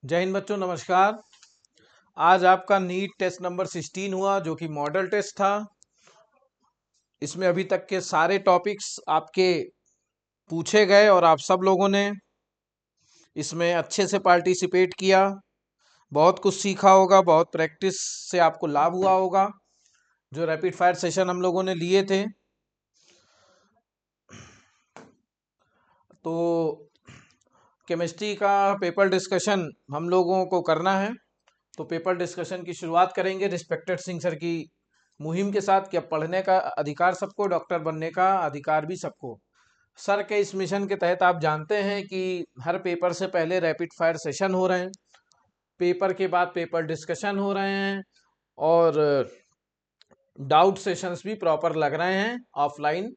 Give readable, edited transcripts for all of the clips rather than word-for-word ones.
जय हिंद बच्चों, नमस्कार। आज आपका नीट टेस्ट नंबर 16 हुआ, जो कि मॉडल टेस्ट था। इसमें अभी तक के सारे टॉपिक्स आपके पूछे गए और आप सब लोगों ने इसमें अच्छे से पार्टिसिपेट किया। बहुत कुछ सीखा होगा, बहुत प्रैक्टिस से आपको लाभ हुआ होगा। जो रैपिड फायर सेशन हम लोगों ने लिए थे, तो केमिस्ट्री का पेपर डिस्कशन हम लोगों को करना है। तो पेपर डिस्कशन की शुरुआत करेंगे रिस्पेक्टेड सिंह सर की मुहिम के साथ कि अब पढ़ने का अधिकार सबको, डॉक्टर बनने का अधिकार भी सबको। सर के इस मिशन के तहत आप जानते हैं कि हर पेपर से पहले रैपिड फायर सेशन हो रहे हैं, पेपर के बाद पेपर डिस्कशन हो रहे हैं और डाउट सेशंस भी प्रॉपर लग रहे हैं ऑफलाइन,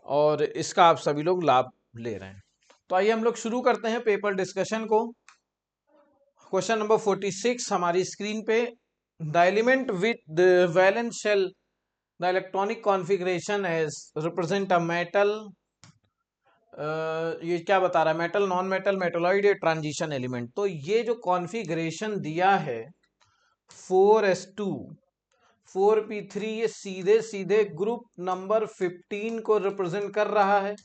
और इसका आप सभी लोग लाभ ले रहे हैं। तो आइए हम लोग शुरू करते हैं पेपर डिस्कशन को। क्वेश्चन नंबर 46 हमारी स्क्रीन पे। The element with the valence shell, the electronic configuration as represent a metal. ये क्या बता रहा है? मेटल, नॉन मेटल, मेटलॉइड या ट्रांजिशन एलिमेंट। तो ये जो कॉन्फ़िगरेशन दिया है 4s2 4p3, ये सीधे सीधे ग्रुप नंबर 15 को रिप्रेजेंट कर रहा है।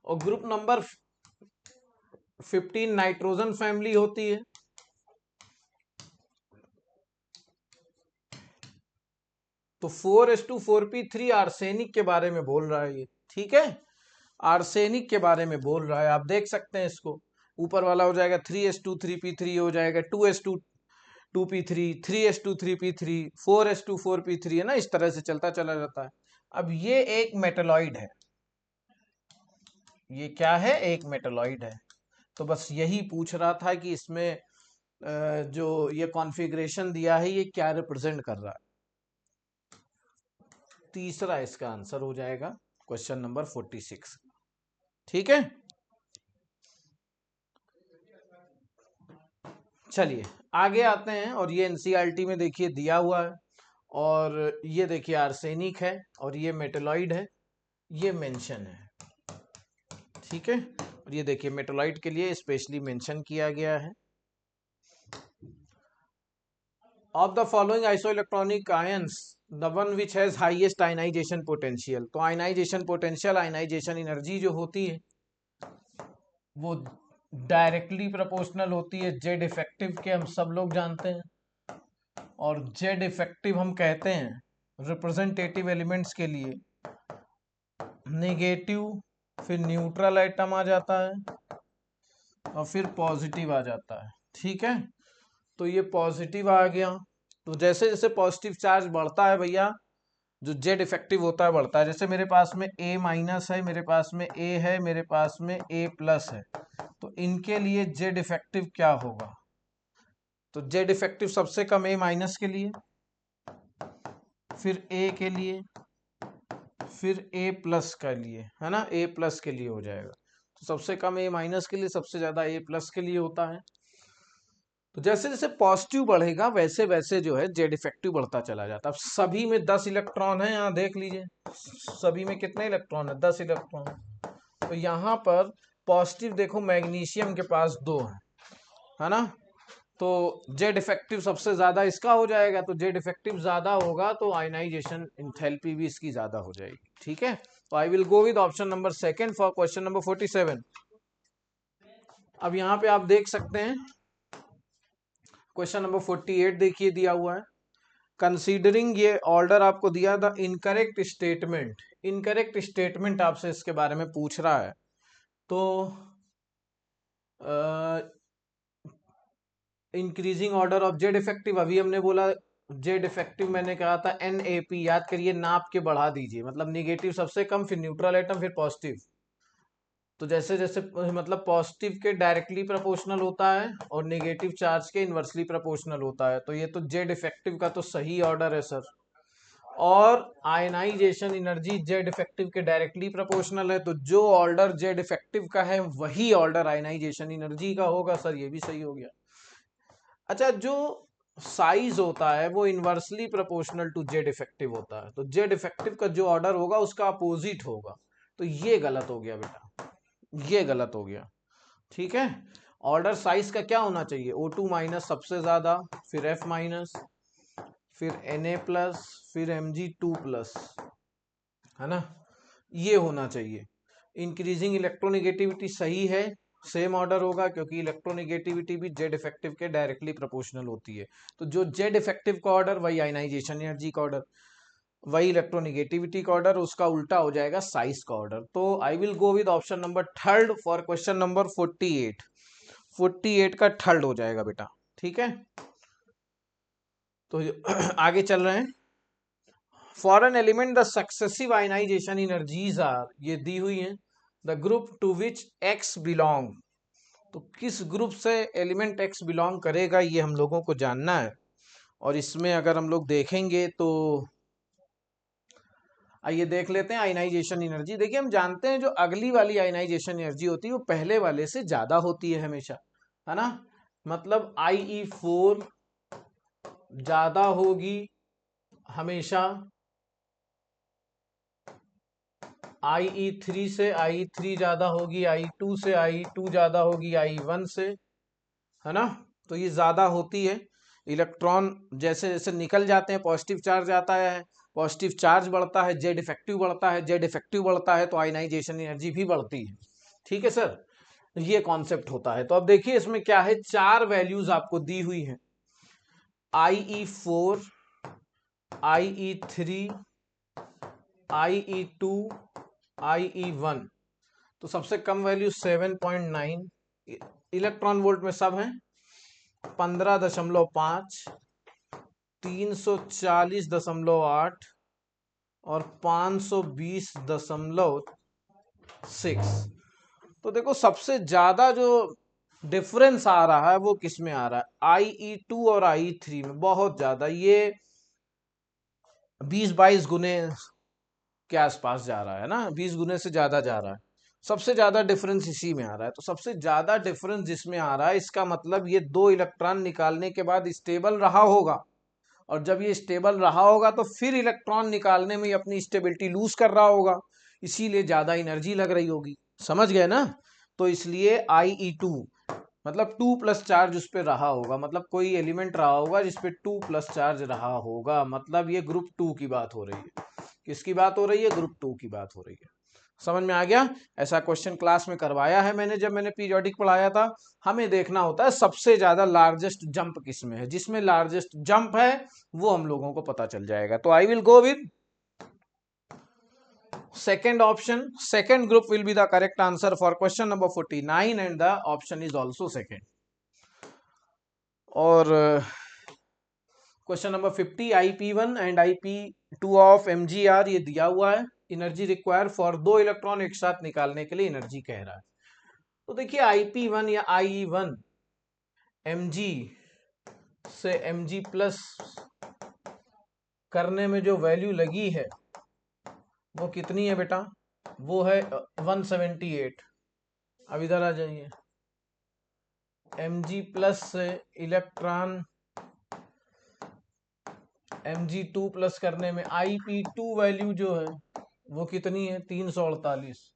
और ग्रुप नंबर 15 नाइट्रोजन फैमिली होती है। तो 4s2 4p3 आर्सेनिक के बारे में बोल रहा है ये, ठीक है। आर्सेनिक के बारे में बोल रहा है, आप देख सकते हैं इसको। ऊपर वाला हो जाएगा 3s2 3p3, हो जाएगा 2s2 2p3, 3s2 3p3, 4s2 4p3, है ना। इस तरह से चलता चला जाता है। अब ये एक मेटलॉइड है, ये क्या है? एक मेटलॉइड है। तो बस यही पूछ रहा था कि इसमें जो ये कॉन्फ़िगरेशन दिया है ये क्या रिप्रेजेंट कर रहा है। तीसरा इसका आंसर हो जाएगा क्वेश्चन नंबर 46, ठीक है। चलिए आगे आते हैं, और ये एनसीईआरटी में देखिए दिया हुआ है। और ये देखिए आर्सेनिक है और ये मेटलॉइड है, ये मेंशन है, ठीक है। और ये देखिए मेटलॉइड के लिए स्पेशली मेंशन किया गया है। Of the following isoelectronic ions the one which has highest ionization potential. तो आयनाइजेशन पोटेंशियल, आयनाइजेशन एनर्जी जो होती है वो डायरेक्टली प्रोपोर्शनल होती है जेड इफेक्टिव के, हम सब लोग जानते हैं। और जेड इफेक्टिव हम कहते हैं रिप्रेजेंटेटिव एलिमेंट्स के लिए नेगेटिव, फिर न्यूट्रल आइटम आ जाता है और फिर पॉजिटिव आ जाता है, ठीक है। तो ये पॉजिटिव आ गया। तो जैसे जैसे पॉजिटिव चार्ज बढ़ता है भैया, जो जेड इफेक्टिव होता है बढ़ता है। जैसे मेरे पास में ए माइनस है, मेरे पास में ए है, मेरे पास में ए प्लस है, तो इनके लिए जेड इफेक्टिव क्या होगा? तो जेड इफेक्टिव सबसे कम ए माइनस के लिए, फिर ए के लिए, फिर ए प्लस के लिए, है ना। ए प्लस के लिए हो जाएगा। तो सबसे कम ए माइनस के लिए, सबसे ज्यादा ए प्लस के लिए होता है। तो जैसे जैसे पॉजिटिव बढ़ेगा वैसे वैसे जो है जेड इफेक्टिव बढ़ता चला जाता है। अब सभी में 10 इलेक्ट्रॉन है, यहाँ देख लीजिए सभी में कितने इलेक्ट्रॉन है? 10 इलेक्ट्रॉन। तो यहाँ पर पॉजिटिव देखो, मैग्नीशियम के पास 2 है ना। तो जेड इफेक्टिव सबसे ज्यादा इसका हो जाएगा। तो जेड इफेक्टिव ज्यादा होगा तो आयनाइजेशन इंथैल्पी भी इसकी ज्यादा हो जाएगी, ठीक है। तो I will go with option number second for question number 47। अब यहाँ पे आप देख सकते हैं क्वेश्चन नंबर 48 देखिए दिया हुआ है। कंसीडरिंग, ये ऑर्डर आपको दिया था। इनकरेक्ट स्टेटमेंट, इनकरेक्ट स्टेटमेंट आपसे इसके बारे में पूछ रहा है। तो increasing order of Z effective, अभी हमने बोला जेड इफेक्टिव, मैंने कहा था NAP, याद करिए, नाप के बढ़ा दीजिए। मतलब निगेटिव सबसे कम, फिर न्यूट्रल एटम, फिर पॉजिटिव। तो जैसे जैसे मतलब पॉजिटिव के डायरेक्टली प्रोपोर्शनल होता है और नेगेटिव चार्ज के इनवर्सली प्रोपोर्शनल होता है। तो ये तो जेड इफेक्टिव का तो सही ऑर्डर है सर। और आयनाइजेशन एनर्जी जेड इफेक्टिव के डायरेक्टली प्रोपोर्शनल है। तो जो ऑर्डर जेड इफेक्टिव का है वही ऑर्डर आयनाइजेशन एनर्जी का होगा सर। ये भी सही हो गया। अच्छा, जो साइज होता है वो inversely proportional to Z effective होता है। तो जेड इफेक्टिव का जो ऑर्डर होगा उसका अपोजिट होगा। तो ये गलत हो गया बेटा, ये गलत हो गया, ठीक है। ऑर्डर साइज का क्या होना चाहिए, O2 माइनस सबसे ज्यादा, फिर F माइनस, फिर Na प्लस, फिर Mg2 प्लस, है ना, ये होना चाहिए। इंक्रीजिंग इलेक्ट्रोनिगेटिविटी सही है, सेम ऑर्डर होगा क्योंकि इलेक्ट्रोनिगेटिविटी भी जेड इफेक्टिव के डायरेक्टली प्रोपोर्शनल होती है। तो जो जेड इफेक्टिव का ऑर्डर वही आयनाइजेशन एनर्जी का ऑर्डर, वही इलेक्ट्रोनिगेटिविटी का ऑर्डर, उसका उल्टा हो जाएगा साइज का ऑर्डर। तो I will go with option number third for question number 48। 48 का थर्ड हो जाएगा बेटा, ठीक है। तो आगे चल रहे हैं। For an element the successive ionization energies are, ये दी हुई है, the group to which X belong, तो किस ग्रुप से एलिमेंट एक्स बिलोंग करेगा ये हम लोगों को जानना है। और इसमें अगर हम लोग देखेंगे तो आइए देख लेते हैं आयनाइजेशन एनर्जी। देखिए हम जानते हैं जो अगली वाली आयनाइजेशन एनर्जी होती है वो पहले वाले से ज्यादा होती है हमेशा, है ना। मतलब IE4 ज्यादा होगी हमेशा IE3 से, IE3 ज्यादा होगी IE2 से, IE2 ज्यादा होगी IE1 से, है ना। तो ये ज्यादा होती है। इलेक्ट्रॉन जैसे जैसे निकल जाते हैं पॉजिटिव चार्ज आता है, पॉजिटिव चार्ज बढ़ता है, जेड इफेक्टिव बढ़ता है, जेड इफेक्टिव बढ़ता है तो आयनाइजेशन एनर्जी भी बढ़ती है। ठीक है सर, ये कॉन्सेप्ट होता है। तो अब देखिए इसमें क्या है, चार वैल्यूज आपको दी हुई है, IE4, IE3, IE2, IE1। तो सबसे कम वैल्यू 7.9 इलेक्ट्रॉन वोल्ट में सब है, 15.5, 340.8 और 520.6। तो देखो सबसे ज्यादा जो डिफरेंस आ रहा है वो किस में आ रहा है, IE2 और IE3 में बहुत ज्यादा, ये 20-22 गुने के आसपास जा रहा है ना, 20 गुने से ज्यादा जा रहा है। सबसे ज्यादा डिफरेंस इसी में आ रहा है। तो सबसे ज्यादा डिफरेंस जिसमें आ रहा है इसका मतलब ये दो इलेक्ट्रॉन निकालने के बाद स्टेबल रहा होगा, और जब ये स्टेबल रहा होगा तो फिर इलेक्ट्रॉन निकालने में अपनी स्टेबिलिटी लूज कर रहा होगा, इसीलिए ज्यादा एनर्जी लग रही होगी। समझ गए ना। तो इसलिए IE2 मतलब 2+ चार्ज उस पर रहा होगा, मतलब कोई एलिमेंट रहा होगा जिसपे 2+ चार्ज रहा होगा, मतलब ये ग्रुप 2 की बात हो रही है। किसकी बात हो रही है, ग्रुप 2 की बात हो रही है। समझ में आ गया। ऐसा क्वेश्चन क्लास में करवाया है मैंने, जब मैंने पीरियोडिक पढ़ाया था। हमें देखना होता है सबसे ज्यादा लार्जेस्ट जंप किसमें है, जिसमें लार्जेस्ट जंप है वो हम लोगों को पता चल जाएगा। तो I will go with second option. Second group will be the correct answer for question number 49 and the option is also second. और question number 50 IP1 and IP2 of MgR ये दिया हुआ है, एनर्जी रिक्वायर फॉर दो electron एक साथ निकालने के लिए एनर्जी कह रहा है। तो देखिए IP1 या IE1 Mg से Mg+ करने में जो वैल्यू लगी है वो कितनी है बेटा, वो है 178। अब इधर आ जाइए, Mg+ से इलेक्ट्रॉन Mg2+ करने में IP2 वैल्यू जो है वो कितनी है, 348।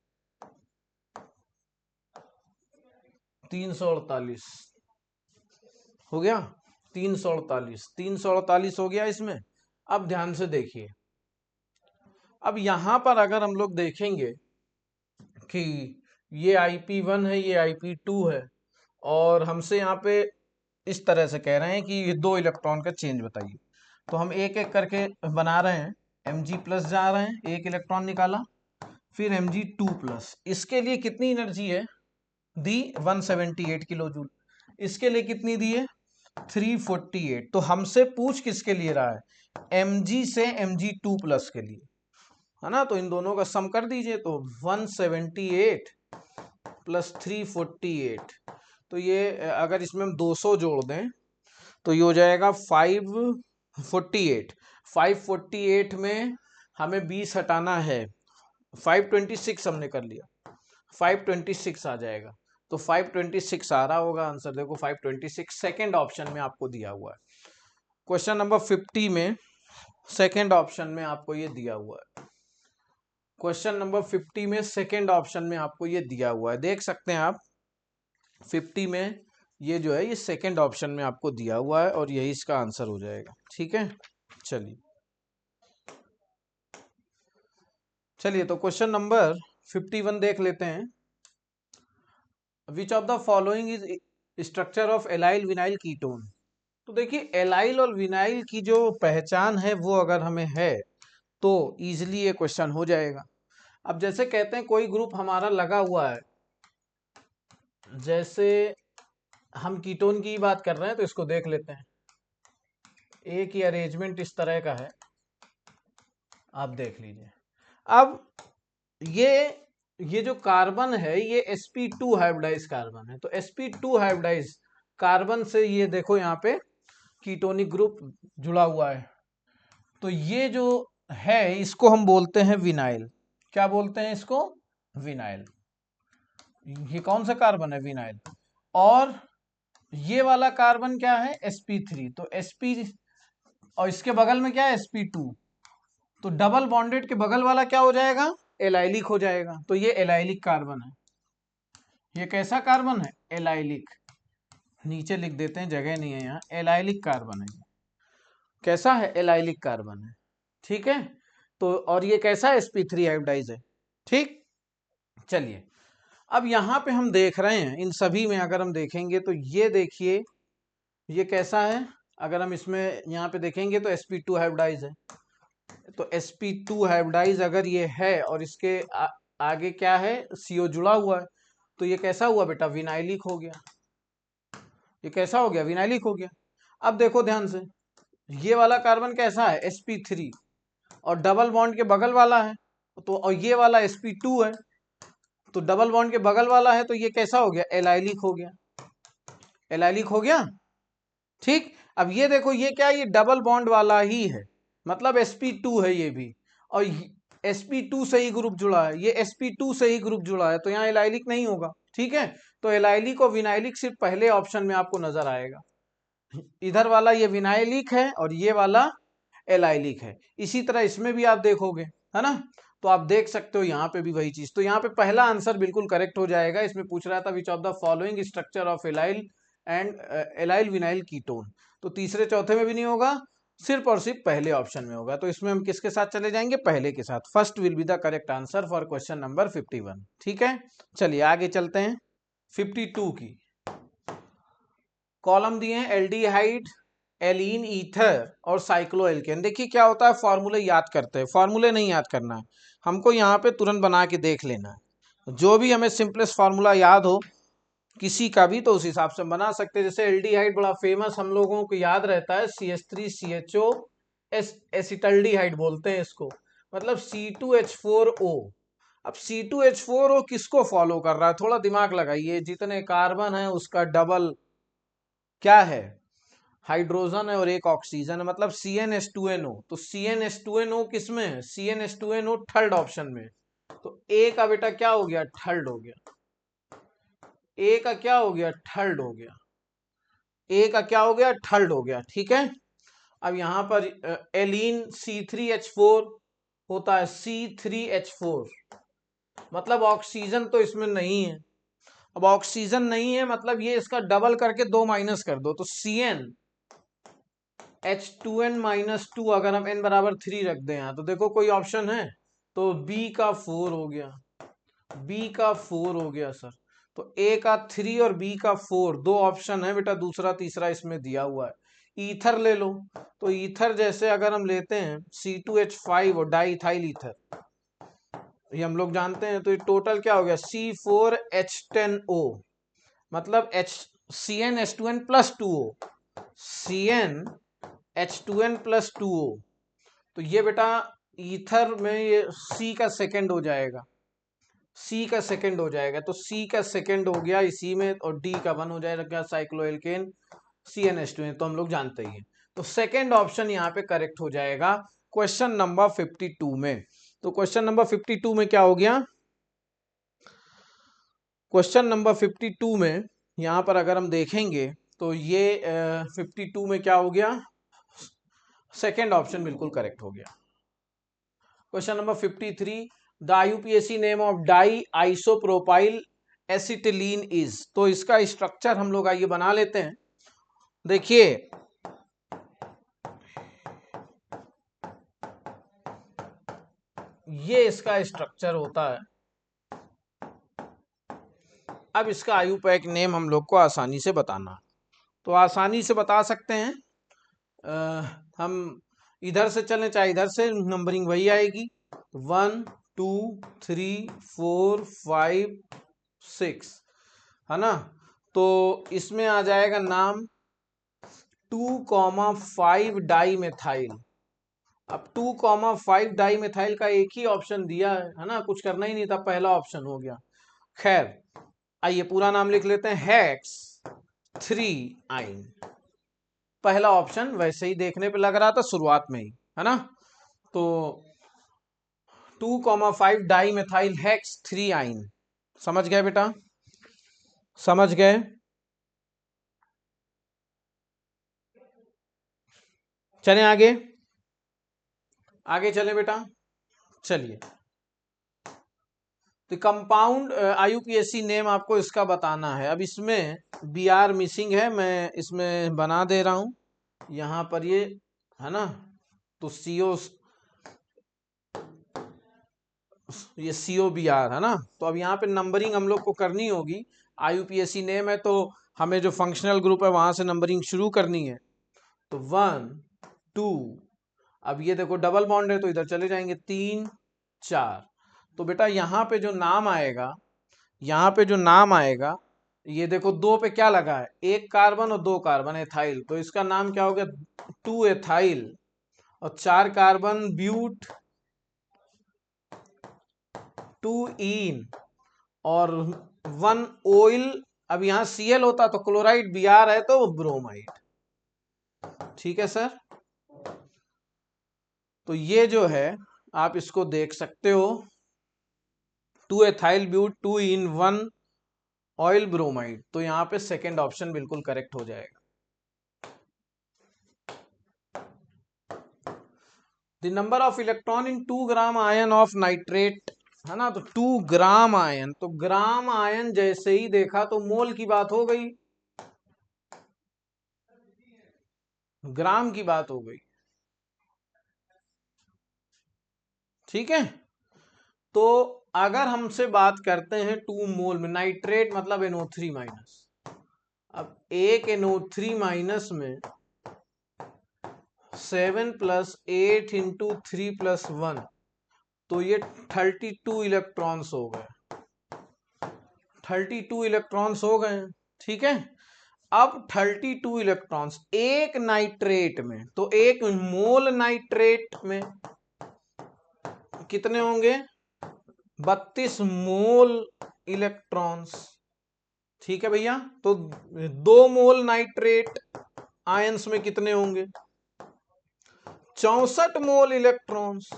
348 हो गया, 348 हो गया इसमें। अब ध्यान से देखिए, अब यहां पर अगर हम लोग देखेंगे कि ये IP1 है, ये IP2 है, और हमसे यहाँ पे इस तरह से कह रहे हैं कि ये दो इलेक्ट्रॉन का चेंज बताइए, तो हम एक एक करके बना रहे हैं। Mg+ जा रहे हैं, एक इलेक्ट्रॉन निकाला, फिर Mg2+, इसके लिए कितनी एनर्जी है दी, 178 किलो जूल। इसके लिए कितनी दी है, 348। तो हमसे पूछ किसके लिए रहा है, Mg से Mg2+ के लिए, है ना। तो इन दोनों का सम कर दीजिए, तो 178 + 348, तो ये अगर इसमें हम 200 जोड़ दें तो ये हो जाएगा 548। 548 में हमें 20 हटाना है, 526 हमने कर लिया, 526 आ जाएगा। तो 526 आ रहा होगा आंसर, देखो 526 सेकेंड ऑप्शन में आपको दिया हुआ है। क्वेश्चन नंबर 50 में सेकेंड ऑप्शन में आपको ये दिया हुआ है। क्वेश्चन नंबर 50 में सेकेंड ऑप्शन में आपको ये दिया हुआ है, देख सकते हैं आप। 50 में ये जो है ये सेकंड ऑप्शन में आपको दिया हुआ है और यही इसका आंसर हो जाएगा। ठीक है, चलिए तो क्वेश्चन नंबर 51 देख लेते हैं। विच of the following is structure of allyl vinyl ketone. तो देखिए एलाइल और विनाइल की जो पहचान है वो अगर हमें है तो इजीली ये क्वेश्चन हो जाएगा। अब जैसे कहते हैं कोई ग्रुप हमारा लगा हुआ है, जैसे हम कीटोन की बात कर रहे हैं तो इसको देख लेते हैं। एक ही अरेंजमेंट इस तरह का है, आप देख लीजिए। अब ये जो कार्बन है ये sp2 हाइब्रिडाइज कार्बन है। तो sp2 हाइब्रिडाइज कार्बन से ये देखो यहाँ पे कीटोनिक ग्रुप जुड़ा हुआ है। तो ये जो है इसको हम बोलते हैं विनाइल। क्या बोलते हैं इसको? विनाइल। ये कौन सा कार्बन है? विनाइल। और ये वाला कार्बन क्या है? sp3। तो sp और इसके बगल में क्या है? sp2। तो डबल बॉन्डेड के बगल वाला क्या हो जाएगा? एलाइलिक हो जाएगा। तो ये एलाइलिक कार्बन है। ये कैसा कार्बन है? एलाइलिक। नीचे लिख देते हैं, जगह नहीं है यहाँ। एलाइलिक कार्बन है। कैसा है? एलाइलिक कार्बन है। ठीक है, तो और ये कैसा है? sp3 हाइब्रिडाइज है। ठीक, चलिए अब यहाँ पे हम देख रहे हैं इन सभी में अगर हम देखेंगे तो ये देखिए ये कैसा है। अगर हम इसमें यहाँ पे देखेंगे तो sp2 हाइब्रिडाइज है। तो sp2 हाइब्रिडाइज अगर ये है और इसके आगे क्या है? CO जुड़ा हुआ है, तो ये कैसा हुआ बेटा? विनाइलिक हो गया। ये कैसा हो गया? विनाइलिक हो गया। अब देखो ध्यान से, ये वाला कार्बन कैसा है? sp3 और डबल बॉन्ड के बगल वाला है। तो और ये वाला sp2 है, तो डबल बॉन्ड के बगल वाला है, तो ये कैसा हो गया? एलाइलिक हो गया। एलाइलिक हो गया। ठीक, अब ये देखो ये क्या है? ये डबल बॉन्ड वाला ही है, मतलब sp2 है ये भी, और sp2 से ही ग्रुप जुड़ा है। ये sp2 से ही ग्रुप जुड़ा है, तो यहाँ एलाइलिक नहीं होगा। ठीक है, तो एलाइलिक और विनाइलिक सिर्फ पहले ऑप्शन में आपको नजर आएगा। इधर वाला ये विनाइलिक है और ये वाला एलाइलिक है। इसी तरह इसमें भी आप देखोगे, है ना? तो आप देख सकते हो यहाँ पे भी वही चीज। तो यहाँ पे पहला आंसर बिल्कुल करेक्ट हो जाएगा। इसमें पूछ रहा था विच of the following structure of allyl and allyl vinyl ketone. तो तीसरे चौथे में भी नहीं होगा, सिर्फ और सिर्फ पहले ऑप्शन में होगा। तो इसमें हम किसके साथ चले जाएंगे? पहले के साथ। First will be the correct answer for question number 51। ठीक है, चलिए आगे चलते हैं। 52 की कॉलम दिए हैं एल्डिहाइड, एलीन, ईथर और साइक्लोएल्केन। देखिए क्या होता है, फॉर्मूले याद करते हैं। फॉर्मूले नहीं याद करना है हमको, यहाँ पे तुरंत बना के देख लेना है। जो भी हमें सिंपलेस्ट फार्मूला याद हो किसी का भी, तो उस हिसाब से बना सकते हैं। जैसे एल्डिहाइड बड़ा फेमस हम लोगों को याद रहता है, CH3CHO एसिटल्डिहाइड बोलते हैं इसको, मतलब C2H4O। अब C2H4O किसको फॉलो कर रहा है? थोड़ा दिमाग लगाइए। जितने कार्बन है उसका डबल क्या है? हाइड्रोजन है और एक ऑक्सीजन है, मतलब CnH2nO। तो CnH2nO किस में है? CnH2nO थर्ड ऑप्शन में। तो ए का बेटा क्या हो गया? थर्ड हो गया। ए का क्या हो गया? थर्ड हो गया। ए का क्या हो गया? थर्ड हो गया। ठीक है, अब यहां पर एलीन C3H4 होता है, C3H4, मतलब ऑक्सीजन तो इसमें नहीं है। अब ऑक्सीजन नहीं है मतलब ये इसका डबल करके 2 माइनस कर दो, तो CnH2n-2 अगर हम n बराबर 3 रख दें यहाँ, तो देखो कोई ऑप्शन है? तो B का 4 हो गया। B का 4 हो गया सर। तो A का 3 और B का 4, दो ऑप्शन है बेटा, दूसरा तीसरा इसमें दिया हुआ है। ईथर ले लो, तो ईथर जैसे अगर हम लेते हैं C2H5 और डाईथाइल ईथर, ये हम लोग जानते हैं। तो ये टोटल क्या हो गया? C4H10O, मतलब CnH2n plus 2O, CnH2n plus 2O। तो ये बेटा ईथर में ये C का सेकंड हो जाएगा, C का सेकंड हो जाएगा। तो C का सेकंड हो गया इसी में, और D का 1 हो जाएगा साइक्लोएल्केन CnH2n, तो हम लोग जानते ही हैं। तो सेकंड ऑप्शन यहाँ पे करेक्ट हो जाएगा क्वेश्चन नंबर 52 में। तो क्वेश्चन नंबर 52 में क्या हो गया? क्वेश्चन नंबर 52 में यहाँ पर अगर हम देखेंगे तो ये 52 में क्या हो गया? सेकंड ऑप्शन बिल्कुल करेक्ट हो गया। Question number 53, the IUPAC name of di isopropyl acetylene is. तो इसका स्ट्रक्चर हम लोग आइए बना लेते हैं। देखिए ये इसका स्ट्रक्चर होता है। अब इसका आयुपैक नेम हम लोग को आसानी से बताना है। तो आसानी से बता सकते हैं, हम इधर से चलें चाहे इधर से, नंबरिंग वही आएगी 1 2 3 4 5 6, है ना। तो इसमें आ जाएगा नाम 2,5 डाई मेथाइल। अब 2,5 डाई मेथाइल का एक ही ऑप्शन दिया है ना, कुछ करना ही नहीं था, पहला ऑप्शन हो गया। खैर आइए पूरा नाम लिख लेते हैं, हेक्स 3 आइन। पहला ऑप्शन वैसे ही देखने पे लग रहा था शुरुआत में ही, है ना। तो 2,5 डाई मेथाइल हेक्स 3 आइन। समझ गए बेटा, समझ गए। चलें आगे, आगे चलें बेटा, चलिए। तो कंपाउंड आईयूपीएसी नेम आपको इसका बताना है। अब इसमें बी आर मिसिंग है, मैं इसमें बना दे रहा हूं यहां पर, ये है ना। तो सीओ, ये सीओ बी आर है ना। तो अब यहाँ पे नंबरिंग हम लोग को करनी होगी। आईयूपीएसी नेम है तो हमें जो फंक्शनल ग्रुप है वहां से नंबरिंग शुरू करनी है। तो 1 2, अब ये देखो डबल बॉन्ड है तो इधर चले जाएंगे 3 4। तो बेटा यहाँ पे जो नाम आएगा, यहाँ पे जो नाम आएगा, ये देखो 2 पे क्या लगा है, 1 कार्बन और 2 कार्बन, एथाइल। तो इसका नाम क्या हो गया, 2 एथाइल। और 4 कार्बन ब्यूट 2 इन, और 1 ओइल। अब यहाँ Cl होता तो क्लोराइड, Br है तो ब्रोमाइड। ठीक है सर। तो ये जो है आप इसको देख सकते हो, 2 ethyl but 2 ene 1 yl bromide. तो यहाँ पे सेकेंड ऑप्शन बिल्कुल करेक्ट हो जाएगा। The number of electron in 2 gram ion of nitrate, है ना। तो 2 ग्राम आयन, तो ग्राम आयन जैसे ही देखा तो मोल की बात हो गई, ग्राम की बात हो गई। ठीक है। तो अगर हमसे बात करते हैं 2 मोल में, नाइट्रेट मतलब NO3 माइनस। अब एक NO3 माइनस में 7 + 8 × 3 + 1, तो ये 32 इलेक्ट्रॉन्स हो गए, 32 इलेक्ट्रॉन्स हो गए। ठीक है। अब 32 इलेक्ट्रॉन्स एक नाइट्रेट में, तो एक मोल नाइट्रेट में कितने होंगे, 32 मोल इलेक्ट्रॉन्स। ठीक है भैया। तो 2 मोल नाइट्रेट आयंस में कितने होंगे, 64 मोल इलेक्ट्रॉन्स।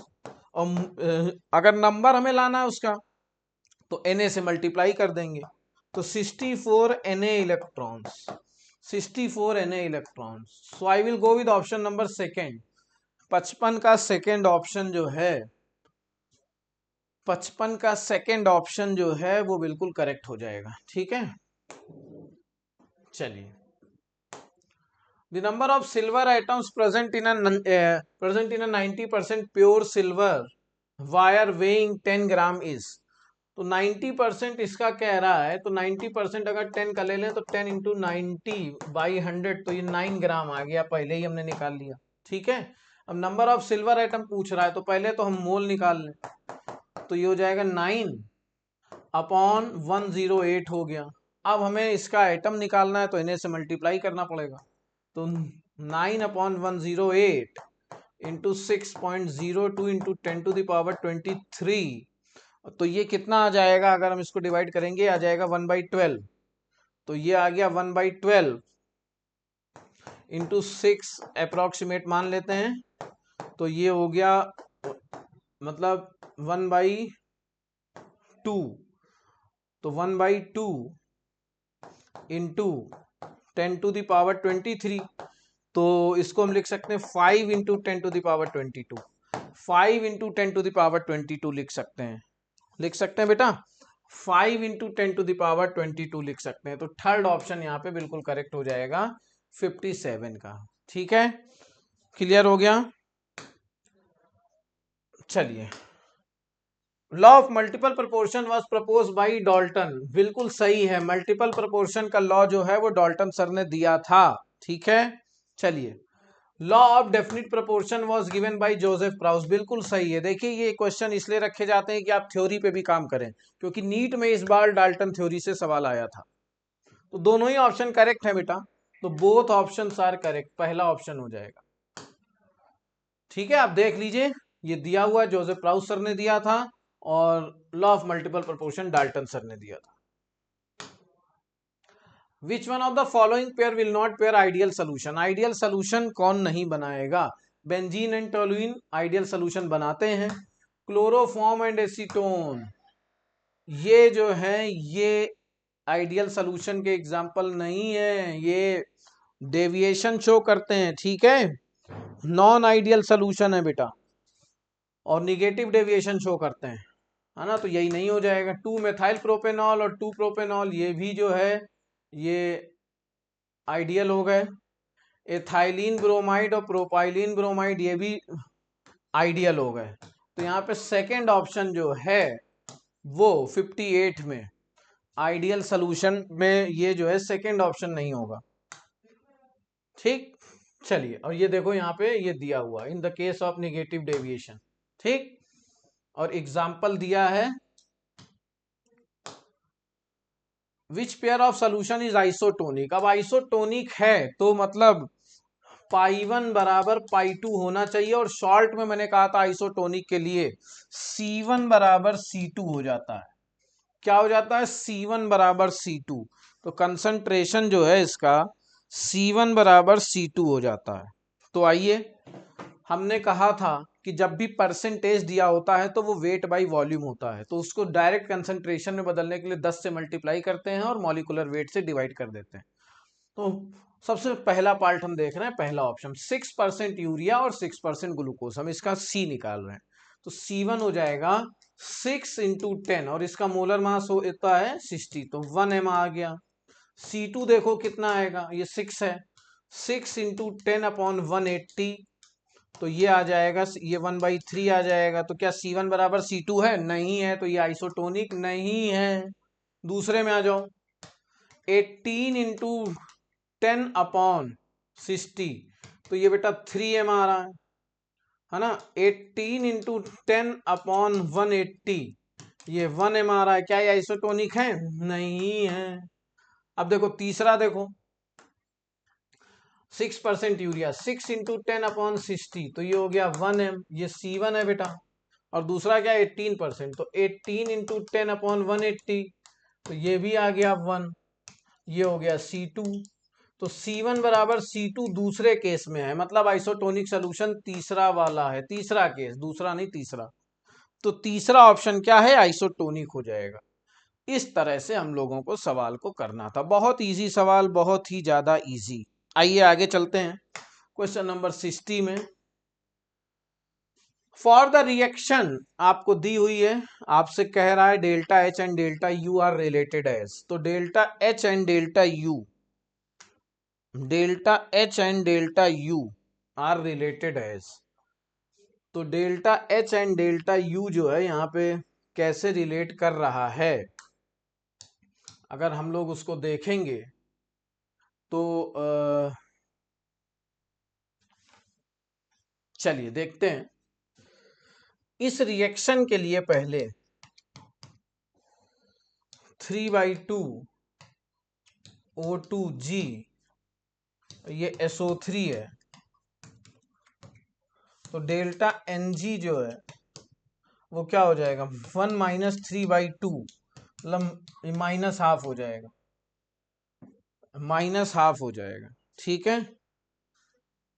और अगर नंबर हमें लाना है उसका तो Na से मल्टीप्लाई कर देंगे, तो 64 Na electrons, 64 Na electrons. So I will go with option number second. 55 का सेकेंड ऑप्शन जो है, 55 का सेकेंड ऑप्शन जो है वो बिल्कुल करेक्ट हो जाएगा। ठीक है। चलिए, the number of silver items present in a 90% pure silver wire weighing 10 gram is. तो 90% इसका कह रहा है, तो 90% अगर 10 का ले लें तो 10 × 90/100, तो ये 9 ग्राम आ गया, पहले ही हमने निकाल लिया। ठीक है। अब नंबर ऑफ सिल्वर आइटम पूछ रहा है तो पहले तो हम मोल निकाल लें, तो ये हो जाएगा 9/108 हो गया। अब हमें इसका आइटम निकालना है तो इन्हें से मल्टीप्लाई करना पड़ेगा। तो 9/108 × 6.02 × 10⁻23, तो ये कितना आ जाएगा, अगर हम इसको डिवाइड करेंगे आ जाएगा 1/12। तो ये आ गया 1/12 × 6 अप्रोक्सीमेट मान लेते हैं, तो ये हो गया मतलब 1/2। तो 1/2 × 10⁻23, तो इसको हम लिख सकते हैं 5 × 10⁻22, 5 × 10⁻22 लिख सकते हैं, लिख सकते हैं बेटा। 5 × 10⁻²2 लिख सकते हैं। तो थर्ड ऑप्शन यहाँ पे बिल्कुल करेक्ट हो जाएगा 57 का। ठीक है, क्लियर हो गया। चलिए, law of multiple proportion was propose by Dalton, बिल्कुल सही है। मल्टीपल प्रोपोर्शन का लॉ जो है वो डाल्टन सर ने दिया था। ठीक है, चलिए, law of definite proportion was given by Joseph प्राउस, बिल्कुल सही है। देखिए, ये क्वेश्चन इसलिए रखे जाते हैं कि आप थ्योरी पे भी काम करें, क्योंकि नीट में इस बार डाल्टन थ्योरी से सवाल आया था। तो दोनों ही ऑप्शन करेक्ट है बेटा, तो बोथ ऑप्शन आर करेक्ट, पहला ऑप्शन हो जाएगा। ठीक है, आप देख लीजिए, ये दिया हुआ जोसेफ प्राउस सर ने दिया था और law of multiple proportion Dalton sir ने दिया था। Which one of the following pair will not pair ideal solution, ideal solution कौन नहीं बनाएगा? Benzene and toluene ideal solution बनाते हैं। क्लोरोफॉर्म एंड एसीटोन, ये जो है ये आइडियल सोल्यूशन के एग्जाम्पल नहीं है, ये डेविएशन शो करते हैं। ठीक है, नॉन आइडियल सोल्यूशन है बेटा, और निगेटिव डेविएशन शो करते हैं, है ना। तो यही नहीं हो जाएगा। 2 मेथाइल प्रोपेनॉल और 2 प्रोपेनॉल, ये भी जो है ये आइडियल हो गए। एथाइलिन ब्रोमाइड और प्रोपाइलिन ब्रोमाइड, ये भी आइडियल हो गए। तो यहाँ पे सेकेंड ऑप्शन जो है वो 58 में आइडियल सोल्यूशन में ये जो है सेकेंड ऑप्शन नहीं होगा। ठीक, चलिए, और ये देखो यहाँ पे ये दिया हुआ in the case of negative deviation. ठीक, और एग्जाम्पल दिया है which pair of solution is isotonic. अब आइसोटोनिक है तो मतलब पाई 1 बराबर पाई 2 होना चाहिए, और शॉर्ट में मैंने कहा था आइसोटोनिक के लिए C1 बराबर C2 हो जाता है। क्या हो जाता है? C1 बराबर C2। तो कंसंट्रेशन जो है इसका C1 बराबर C2 हो जाता है। तो आइए, हमने कहा था कि जब भी परसेंटेज दिया होता है तो वो वेट बाय वॉल्यूम होता है, तो उसको डायरेक्ट कंसंट्रेशन में बदलने के लिए 10 से मल्टीप्लाई करते हैं और मॉलिक्यूलर वेट से डिवाइड कर देते हैं। तो सबसे पहला पार्ट हम देख रहे हैं, पहला ऑप्शन 6% यूरिया और 6% ग्लूकोज, हम इसका सी निकाल रहे हैं। तो C1 हो जाएगा 6 × 10, और इसका मोलर मास होता है 60, तो 1 m आ गया। C2 देखो कितना आएगा, ये 6 है, 6 × 10/180, तो ये आ जाएगा, ये 1/3 आ जाएगा। तो क्या C1 बराबर C2 है? नहीं है, तो ये आइसोटोनिक नहीं है। दूसरे में आ जाओ, 18 × 10/60, तो ये बेटा 3m आ रहा है ना। 18 × 10/180, ये 1m आ रहा है। क्या ये आइसोटोनिक है? नहीं है। अब देखो तीसरा, देखो 6% यूरिया, 6 × 10/60, तो ये हो गया 1m, ये C1 है बेटा। और दूसरा क्या है? 18%, तो 18 × 10/180, तो ये भी आ गया 1, ये हो गया C2। तो C1 बराबर C2 दूसरे केस में है, मतलब आइसोटोनिक सोल्यूशन तीसरा वाला है, तीसरा केस, दूसरा नहीं तीसरा। तो तीसरा ऑप्शन क्या है? आइसोटोनिक हो जाएगा। इस तरह से हम लोगों को सवाल को करना था। बहुत इजी सवाल, बहुत ही ज्यादा इजी। आइए आगे चलते हैं क्वेश्चन नंबर 60 में। फॉर द रिएक्शन आपको दी हुई है, आपसे कह रहा है delta H and delta U are related as. तो delta H and delta U, delta H and delta U are related as. तो delta H and delta U जो है यहाँ पे कैसे रिलेट कर रहा है, अगर हम लोग उसको देखेंगे तो चलिए देखते हैं। इस रिएक्शन के लिए पहले 3/2 O2G, ये SO3 है, तो डेल्टा Ng जो है वो क्या हो जाएगा? 1 - 3/2, मतलब माइनस हाफ हो जाएगा, माइनस हाफ हो जाएगा। ठीक है,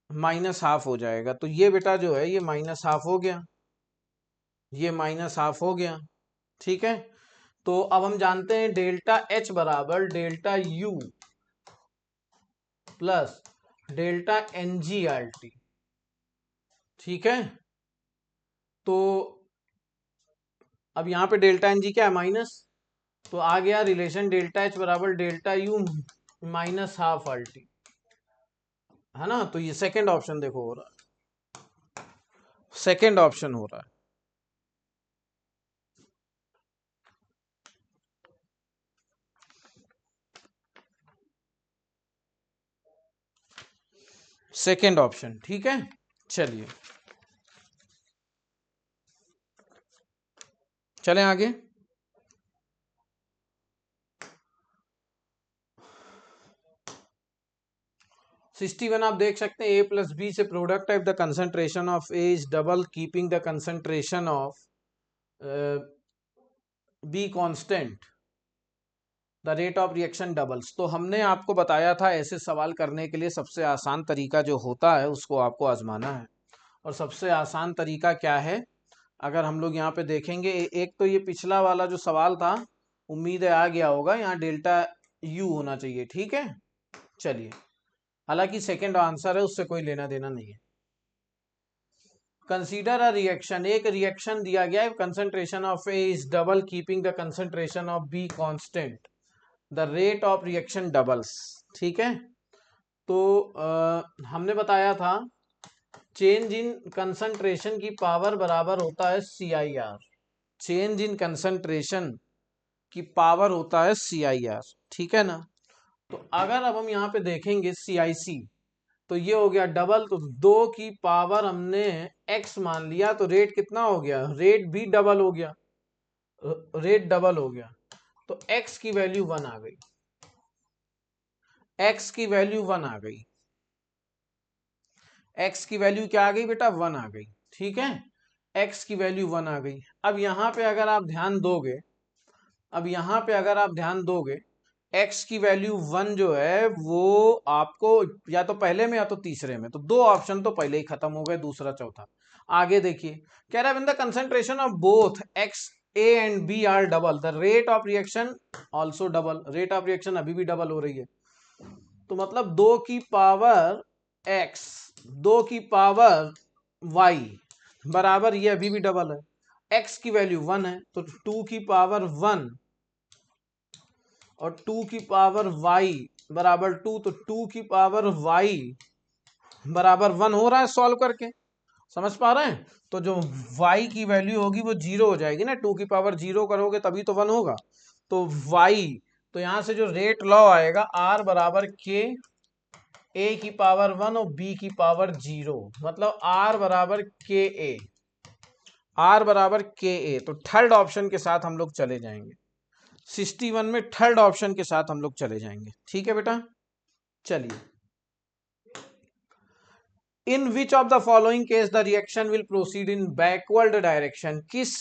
माइनस हाफ हो जाएगा। तो ये बेटा जो है ये माइनस हाफ हो गया, ये माइनस हाफ हो गया। ठीक है, तो अब हम जानते हैं डेल्टा H बराबर delta U plus delta NgRT। ठीक है, तो अब यहां पे डेल्टा Ng क्या है? माइनस, तो आ गया रिलेशन डेल्टा एच बराबर delta U minus half R T, है ना। तो ये सेकंड ऑप्शन देखो हो रहा है, सेकंड ऑप्शन हो रहा है। सेकंड ऑप्शन, ठीक है। चलिए चलें आगे। 61 आप देख सकते हैं, ए प्लस बी से product of the concentration of A is double keeping the concentration of be constant, the rate of reaction doubles. तो हमने आपको बताया था ऐसे सवाल करने के लिए सबसे आसान तरीका जो होता है उसको आपको आजमाना है। और सबसे आसान तरीका क्या है, अगर हम लोग यहाँ पे देखेंगे, एक तो ये पिछला वाला जो सवाल था, उम्मीद है आ गया होगा, यहाँ डेल्टा यू होना चाहिए, ठीक है। चलिए, हालांकि सेकंड आंसर है, उससे कोई लेना देना नहीं है। कंसीडर अ रिएक्शन, एक रिएक्शन दिया गया है, concentration of A is double keeping the concentration of be constant, the rate of reaction doubles, ठीक है। तो हमने बताया था चेंज इन कंसंट्रेशन की पावर बराबर होता है CIR, चेंज इन कंसंट्रेशन की पावर होता है CIR, ठीक है ना। तो अगर अब हम यहाँ पे देखेंगे CIC, तो ये हो गया डबल, तो 2 की पावर हमने x मान लिया, तो रेट कितना हो गया, रेट भी डबल हो गया, रेट डबल हो गया। तो x की वैल्यू 1 आ गई, x की वैल्यू 1 आ गई, x की वैल्यू क्या आ गई बेटा, 1 आ गई, ठीक है। x की वैल्यू 1 आ गई। अब यहाँ पे अगर आप ध्यान दोगे, अब यहाँ पे अगर आप ध्यान दोगे, x की वैल्यू 1 जो है वो आपको या तो पहले में या तो तीसरे में, तो 2 ऑप्शन तो पहले ही खत्म हो गए, दूसरा चौथा। आगे देखिए, कह रहा है the concentration of both x a and b are double, the rate of reaction also double, rate of reaction अभी भी डबल हो रही है। तो मतलब 2 की पावर x, 2 की पावर y बराबर, ये अभी भी डबल है, x की वैल्यू 1 है, तो 2 की पावर 1 और 2 की पावर y बराबर 2, तो 2 की पावर y बराबर 1 हो रहा है सॉल्व करके, समझ पा रहे हैं। तो जो y की वैल्यू होगी वो 0 हो जाएगी ना, 2 की पावर 0 करोगे तभी तो 1 होगा। तो y, तो यहां से जो रेट लॉ आएगा r बराबर k, a की पावर 1 और b की पावर 0, मतलब r बराबर के ए, r बराबर के ए। तो थर्ड ऑप्शन के साथ हम लोग चले जाएंगे, 61 में थर्ड ऑप्शन के साथ हम लोग चले जाएंगे, ठीक है बेटा। चलिए, in which of the following case the reaction will proceed in backward direction, किस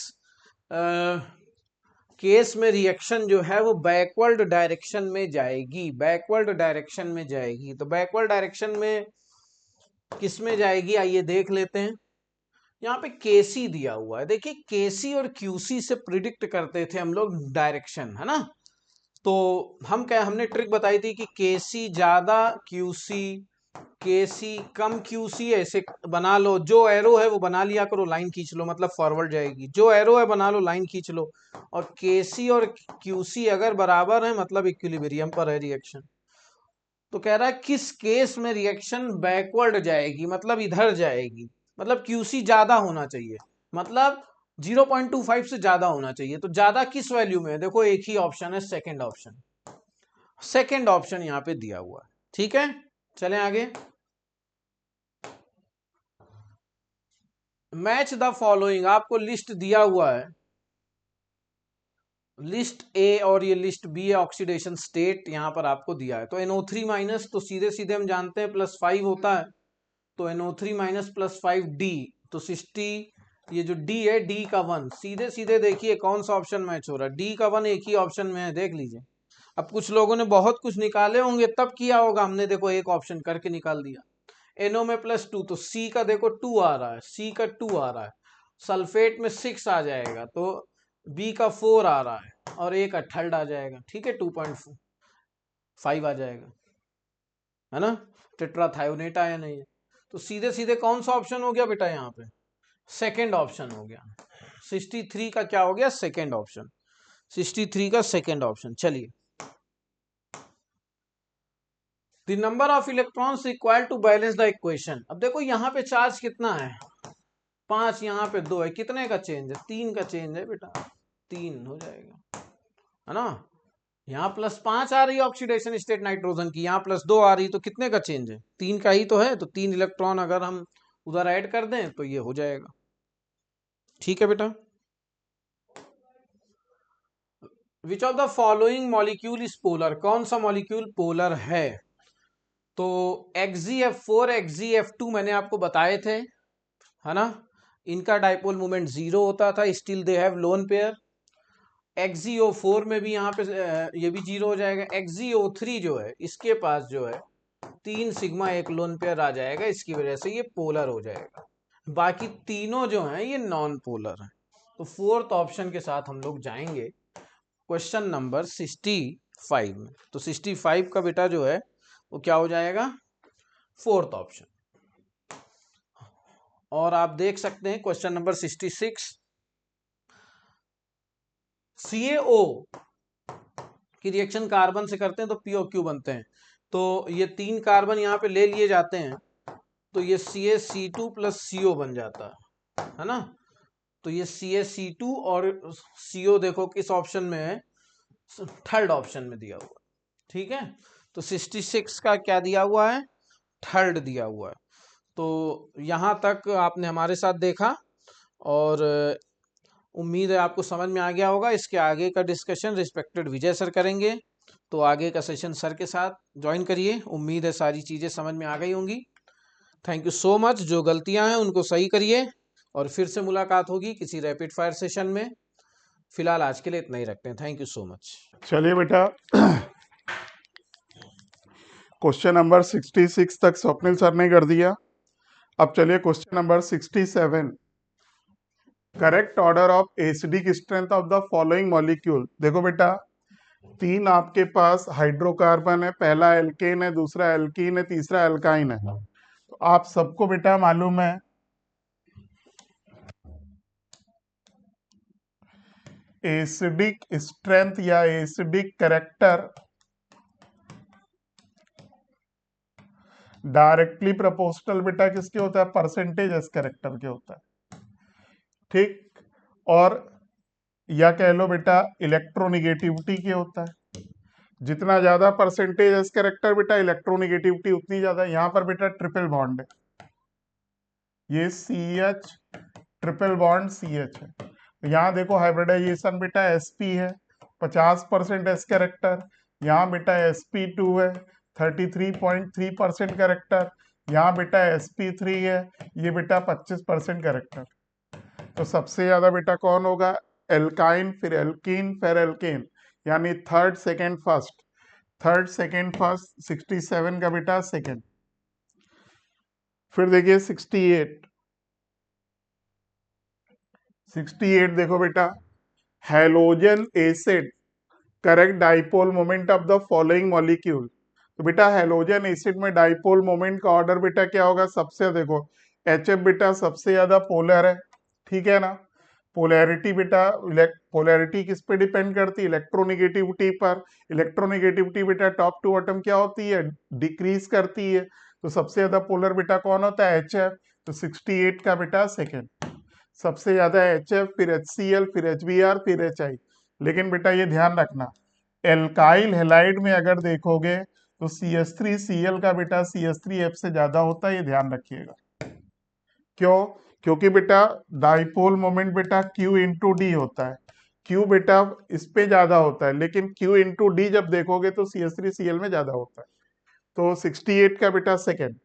केस में रिएक्शन जो है वो बैकवर्ड डायरेक्शन में जाएगी, बैकवर्ड डायरेक्शन में जाएगी। तो बैकवर्ड डायरेक्शन में किस में जाएगी, आइए देख लेते हैं। यहाँ पे केसी दिया हुआ है, देखिए केसी और क्यूसी से प्रिडिक्ट करते थे हम लोग डायरेक्शन, है ना। तो हम क्या, हमने ट्रिक बताई थी कि केसी ज्यादा क्यूसी, केसी कम क्यूसी, ऐसे बना लो, जो एरो है वो बना लिया करो, लाइन खींच लो, मतलब फॉरवर्ड जाएगी, जो एरो है बना लो, लाइन खींच लो। और केसी और क्यूसी अगर बराबर है मतलब इक्विलिब्रियम पर है रिएक्शन। तो कह रहा है किस केस में रिएक्शन बैकवर्ड जाएगी, मतलब इधर जाएगी, मतलब क्यूसी ज्यादा होना चाहिए, मतलब 0.25 से ज्यादा होना चाहिए। तो ज्यादा किस वैल्यू में है, देखो एक ही ऑप्शन है, सेकंड ऑप्शन, सेकंड ऑप्शन यहां पे दिया हुआ है, ठीक है। चलें आगे, मैच द फॉलोइंग, आपको लिस्ट दिया हुआ है, लिस्ट ए और ये लिस्ट बी है, ऑक्सीडेशन स्टेट यहां पर आपको दिया है। तो NO3 माइनस, तो सीधे सीधे हम जानते हैं +5 होता है, तो NO3 माइनस +5D, तो 60, ये जो D है, D का 1, सीधे सीधे देखिए कौन सा ऑप्शन मैच हो रहा है, D का 1 एक ही ऑप्शन में है, देख लीजिए। अब कुछ लोगों ने बहुत कुछ निकाले होंगे तब किया होगा, हमने देखो एक ऑप्शन करके निकाल दिया। NO में +2, तो C का देखो 2 आ रहा है, C का 2 आ रहा है, सल्फेट में 6 आ जाएगा, तो B का 4 आ रहा है, और A का थर्ड आ जाएगा, ठीक है, 2.5 आ जाएगा, है ना। टेट्राथायोनेट आया नहीं है, तो सीधे सीधे कौन सा ऑप्शन हो गया बेटा, यहाँ पे सेकेंड ऑप्शन हो गया, 63 का क्या हो गया, सेकेंड ऑप्शन। 63 का सेकेंड ऑप्शन। चलिए, the number of electrons equal to balance the equation. अब देखो यहाँ पे चार्ज कितना है, 5, यहाँ पे 2 है, कितने का चेंज है, 3 का चेंज है बेटा, 3 हो जाएगा, है ना। यहाँ +5 आ रही है ऑक्सीडेशन स्टेट नाइट्रोजन की, यहाँ +2 आ रही, तो कितने का चेंज है, 3 का ही तो है, तो 3 इलेक्ट्रॉन अगर हम उधर ऐड कर दें तो ये हो जाएगा। ठीक है बेटा। Which of the following molecule is polar, कौन सा मॉलिक्यूल पोलर है, तो XgF4 XgF2 मैंने आपको बताए थे, है ना। इनका डाइपोल मोमेंट 0 होता था, still they have lone pair. XgO4 में भी यहाँ पे ये भी 0 हो जाएगा। XgO3 जो है इसके पास जो है 3 सिग्मा एक लोन पेयर आ जाएगा, इसकी वजह से ये पोलर हो जाएगा। बाकी तीनों जो हैं ये नॉन पोलर हैं। तो फोर्थ ऑप्शन के साथ हम लोग जाएंगे क्वेश्चन नंबर 65 में। तो 65 का बेटा जो है वो क्या हो जाएगा, फोर्थ ऑप्शन। और आप देख सकते हैं क्वेश्चन नंबर 66, CaO की रिएक्शन कार्बन से करते हैं तो POQ बनते हैं, तो ये 3 कार्बन यहाँ पे ले लिए जाते हैं, तो ये CaC2 + CO बन जाता है ना। तो ये CaC2 और CO देखो किस ऑप्शन में है, थर्ड ऑप्शन में दिया हुआ। ठीक है, तो 66 का क्या दिया हुआ है, थर्ड दिया हुआ है। तो यहाँ तक आपने हमारे साथ देखा और उम्मीद है आपको समझ में आ गया होगा। इसके आगे का डिस्कशन रिस्पेक्टेड विजय सर करेंगे, तो आगे का सेशन सर के साथ ज्वाइन करिए। उम्मीद है सारी चीज़ें समझ में आ गई होंगी। Thank you so much. जो गलतियां हैं उनको सही करिए और फिर से मुलाकात होगी किसी रैपिड फायर सेशन में। फिलहाल आज के लिए इतना ही रखते हैं। Thank you so much. चलिए बेटा, क्वेश्चन नंबर 66 तक स्वप्निल सर ने कर दिया। अब चलिए question number 67, correct order of acidic strength of the following molecule. देखो बेटा, 3 आपके पास हाइड्रोकार्बन है, पहला एल्केन है, दूसरा एल्कीन है, तीसरा एल्काइन है। तो आप सबको बेटा मालूम है एसिडिक स्ट्रेंथ या एसिडिक कैरेक्टर डायरेक्टली प्रोपोर्शनल बेटा किसके होता है, परसेंटेज एस कैरेक्टर के होता है। ठीक, और या कह लो बेटा इलेक्ट्रोनिगेटिविटी के होता है। जितना ज्यादा परसेंटेज एस कैरेक्टर बेटा, इलेक्ट्रोनिगेटिविटी उतनी ज्यादा। यहाँ पर बेटा ट्रिपल बॉन्ड है, ये CH ट्रिपल बॉन्ड CH है। यहाँ देखो हाइब्रिडाइजेशन बेटा sp है, 50% एस कैरेक्टर। यहाँ बेटा sp2 है, 33.3% कैरेक्टर। यहाँ बेटा sp3 है, ये बेटा 25% कैरेक्टर। तो सबसे ज्यादा बेटा कौन होगा, एल्काइन, फिर एल्कीन, फिर एल्केन, यानी third second first, third second first. 67 का बेटा सेकेंड। फिर देखिए 68 देखो बेटा, halogen acid correct dipole moment of the following molecule. तो बेटा हैलोजन एसिड में डाइपोल मोमेंट का ऑर्डर बेटा क्या होगा, सबसे देखो HF बेटा सबसे ज्यादा पोलर है, ठीक है ना। पोलैरिटी बेटा, पोलैरिटी किस पे डिपेंड करती है, इलेक्ट्रोनिगेटिविटी पर। इलेक्ट्रोनिगेटिविटी बेटा टॉप टू बॉटम क्या होती है, डिक्रीज करती है। तो सबसे ज्यादा पोलर बेटा कौन होता है, HF। तो 68 का बेटा सेकेंड। सबसे ज्यादा HF, फिर HCl, फिर HBr, फिर HI। लेकिन बेटा ये ध्यान रखना, एल्काइल हैलाइड में अगर देखोगे तो CH3Cl का बेटा CH3F से ज्यादा होता है, ये ध्यान रखिएगा। क्यों, क्योंकि बेटा डाइपोल मोमेंट बेटा Q इंटू डी होता है। Q बेटा इस पे ज्यादा होता है, लेकिन Q इंटू डी जब देखोगे तो CH3Cl में ज्यादा होता है। तो 68 का बेटा सेकेंड।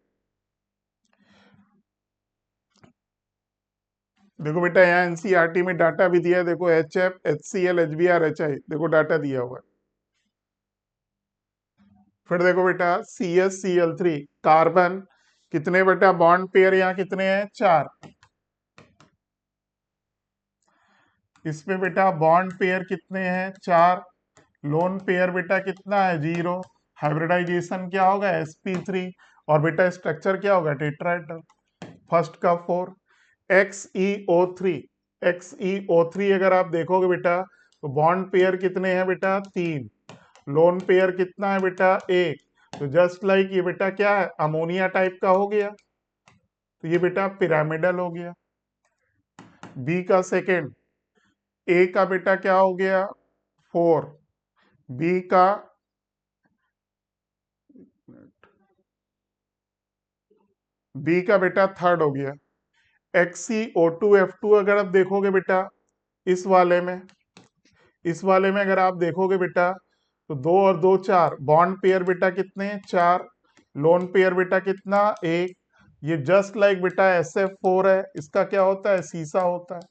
देखो बेटा यहाँ एनसीईआरटी में डाटा भी दिया है, देखो HF, HCl, HBr, HI, देखो डाटा दिया हुआ है। फिर देखो बेटा CH-Cl3 कार्बन, कितने बेटा बॉन्ड पेयर यहाँ कितने हैं, 4। इसमें बेटा बॉन्ड पेयर कितने हैं, 4। लोन पेयर बेटा कितना है, 0। हाइब्रिडाइजेशन क्या होगा, sp3। और बेटा स्ट्रक्चर क्या होगा, टेट्राहेड्रल। फर्स्ट का 4। XeO3, XeO3 अगर आप देखोगे बेटा तो बॉन्ड पेयर कितने हैं बेटा? 3। लोन पेयर कितना है बेटा? 1। तो जस्ट लाइक ये बेटा क्या है? अमोनिया टाइप का हो गया, तो ये बेटा पिरामिडल हो गया। बी का सेकेंड, ए का बेटा क्या हो गया? 4। बी का बेटा थर्ड हो गया। XCO2F2 अगर आप देखोगे बेटा इस वाले में, अगर आप देखोगे बेटा तो 2 और 2 4, बॉन्ड पेयर बेटा कितने? 4। लोन पेयर बेटा कितना? 1। ये जस्ट लाइक बेटा SF4 है, इसका क्या होता है? सीसा होता है।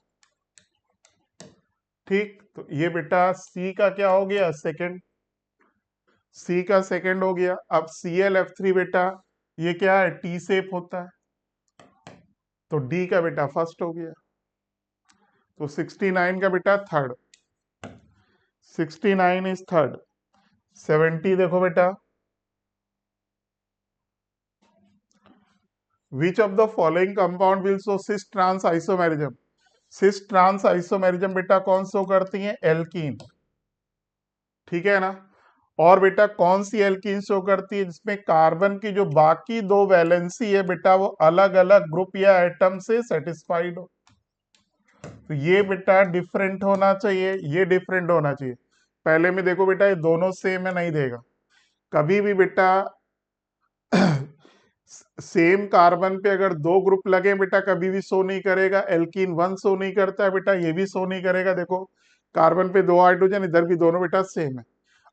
ठीक, तो ये बेटा सी का क्या हो गया? सेकंड। सी का सेकंड हो गया। अब ClF3 बेटा ये क्या है? टी शेप होता है, तो डी का बेटा फर्स्ट हो गया। तो 69 का बेटा थर्ड, 69 इज थर्ड। 70 देखो बेटा, which of the following compound will show cis trans isomerism? Cis trans isomerism बेटा कौन शो करती है? एल्कीन, ठीक है ना। और बेटा कौन सी एल्कीन शो करती है? जिसमें कार्बन की जो बाकी 2 वैलेंसी है बेटा वो अलग अलग ग्रुप या एटम से सेटिस्फाइड हो। तो ये बेटा डिफरेंट होना चाहिए, ये डिफरेंट होना चाहिए। पहले में देखो बेटा ये दोनों सेम है, नहीं देगा कभी भी बेटा। सेम कार्बन पे अगर 2 ग्रुप लगे बेटा कभी भी शो नहीं करेगा। एल्कीन 1 शो नहीं करता है बेटा, ये भी शो नहीं करेगा। देखो कार्बन पे 2 हाइड्रोजन, इधर भी दोनों बेटा सेम है।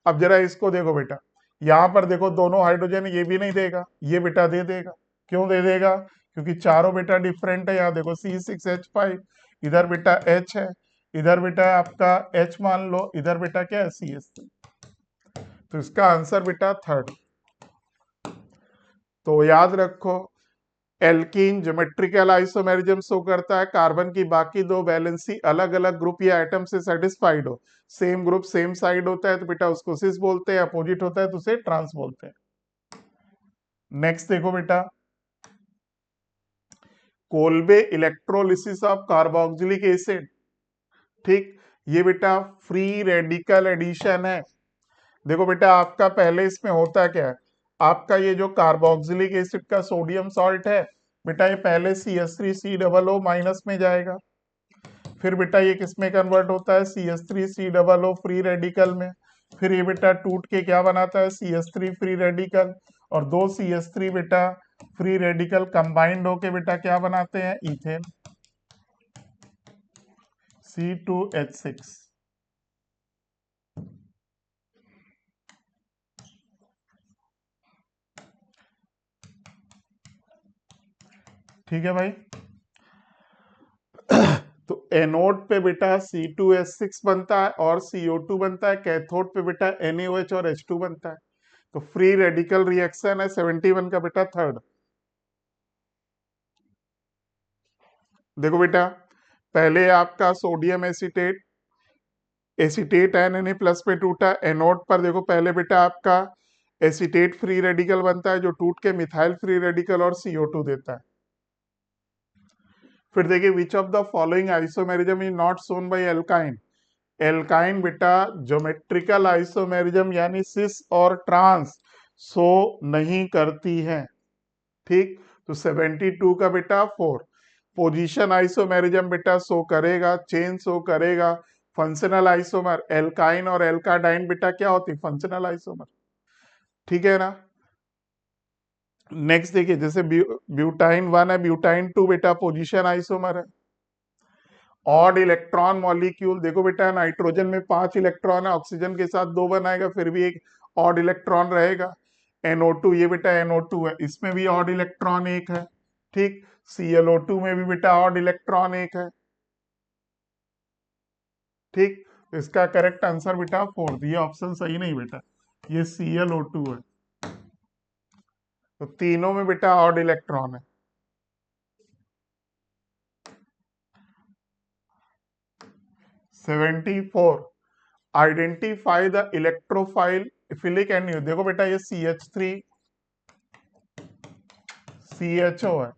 अब जरा इसको देखो बेटा, यहाँ पर देखो दोनों हाइड्रोजन, ये भी नहीं देगा, ये बेटा दे देगा। क्यों दे देगा? क्योंकि चारों बेटा डिफरेंट है। यहाँ देखो C6H5, इधर बेटा H है, इधर बेटा आपका H मान लो, इधर बेटा क्या है? CH3। तो इसका आंसर बेटा थर्ड। तो याद रखो, एल्कीन ज्योमेट्रिकल आइसोमेरिज्म शो करता है, कार्बन की बाकी 2 वैलेंसी अलग अलग ग्रुप या एटम से सेटिस्फाइड हो। सेम ग्रुप सेम साइड होता है तो बेटा उसको सिस बोलते हैं, अपोजिट होता है तो उसे ट्रांस बोलते हैं। नेक्स्ट देखो बेटा, Kolbe electrolysis of carboxylic acid. ठीक, ये बेटा फ्री रेडिकल एडिशन है। देखो बेटा आपका पहले इसमें होता क्या है, आपका ये जो कार्बोक्सिलिक एसिड का सोडियम सॉल्ट है बेटा ये पहले CH3COO माइनस में जाएगा, फिर बेटा ये किस में कन्वर्ट होता है? CH3COO फ्री रेडिकल में। फिर ये बेटा टूट के क्या बनाता है? CH3 फ्री रेडिकल, और 2 CH3 बेटा फ्री रेडिकल कंबाइंड होके बेटा क्या बनाते हैं? Ethane, C2H6। ठीक है भाई। तो एनोड पे बेटा C2H6 बनता है और CO2 बनता है, कैथोड पे बेटा NaOH और H2 बनता है। तो फ्री रेडिकल रिएक्शन है 71 का बेटा थर्ड। देखो बेटा पहले आपका सोडियम एसीटेट Na प्लस पे टूटा, एनोड पर देखो पहले बेटा आपका एसीटेट फ्री रेडिकल बनता है जो टूट के मिथाइल फ्री रेडिकल और CO2 देता है। फिर देखिए विच of the following isomerism is not shown by alkyne? Alkyne बेटा ज्योमेट्रिकल आइसोमेरिज्म यानी सिस और ट्रांस शो नहीं करती है। ठीक, तो 72 का बेटा 4। पोजीशन आइसोमेरिज्म बेटा शो करेगा, चेन शो करेगा। फंक्शनल आइसोमर एल्काइन और एल्काडाइन बेटा क्या होती? फंक्शनल आइसोमर, ठीक है ना। नेक्स्ट देखिए जैसे ब्यूटाइन 1 है, ब्यूटाइन 2 बेटा पोजीशन आइसोमर है। ऑड इलेक्ट्रॉन मॉलिक्यूल देखो बेटा नाइट्रोजन में 5 इलेक्ट्रॉन है, ऑक्सीजन के साथ 2 बनाएगा फिर भी एक ऑड इलेक्ट्रॉन रहेगा। NO2 ये बेटा NO2 है, इसमें भी ऑड इलेक्ट्रॉन 1 है। ठीक, ClO2 में भी बेटा ऑड इलेक्ट्रॉन 1 है। ठीक, तो इसका करेक्ट आंसर बेटा 4, ये ऑप्शन सही नहीं बेटा, ये ClO2 है। तो तीनों में बेटा ऑड इलेक्ट्रॉन है। 74, identify the electrophile philic and देखो बेटा ये CH3 CHO है,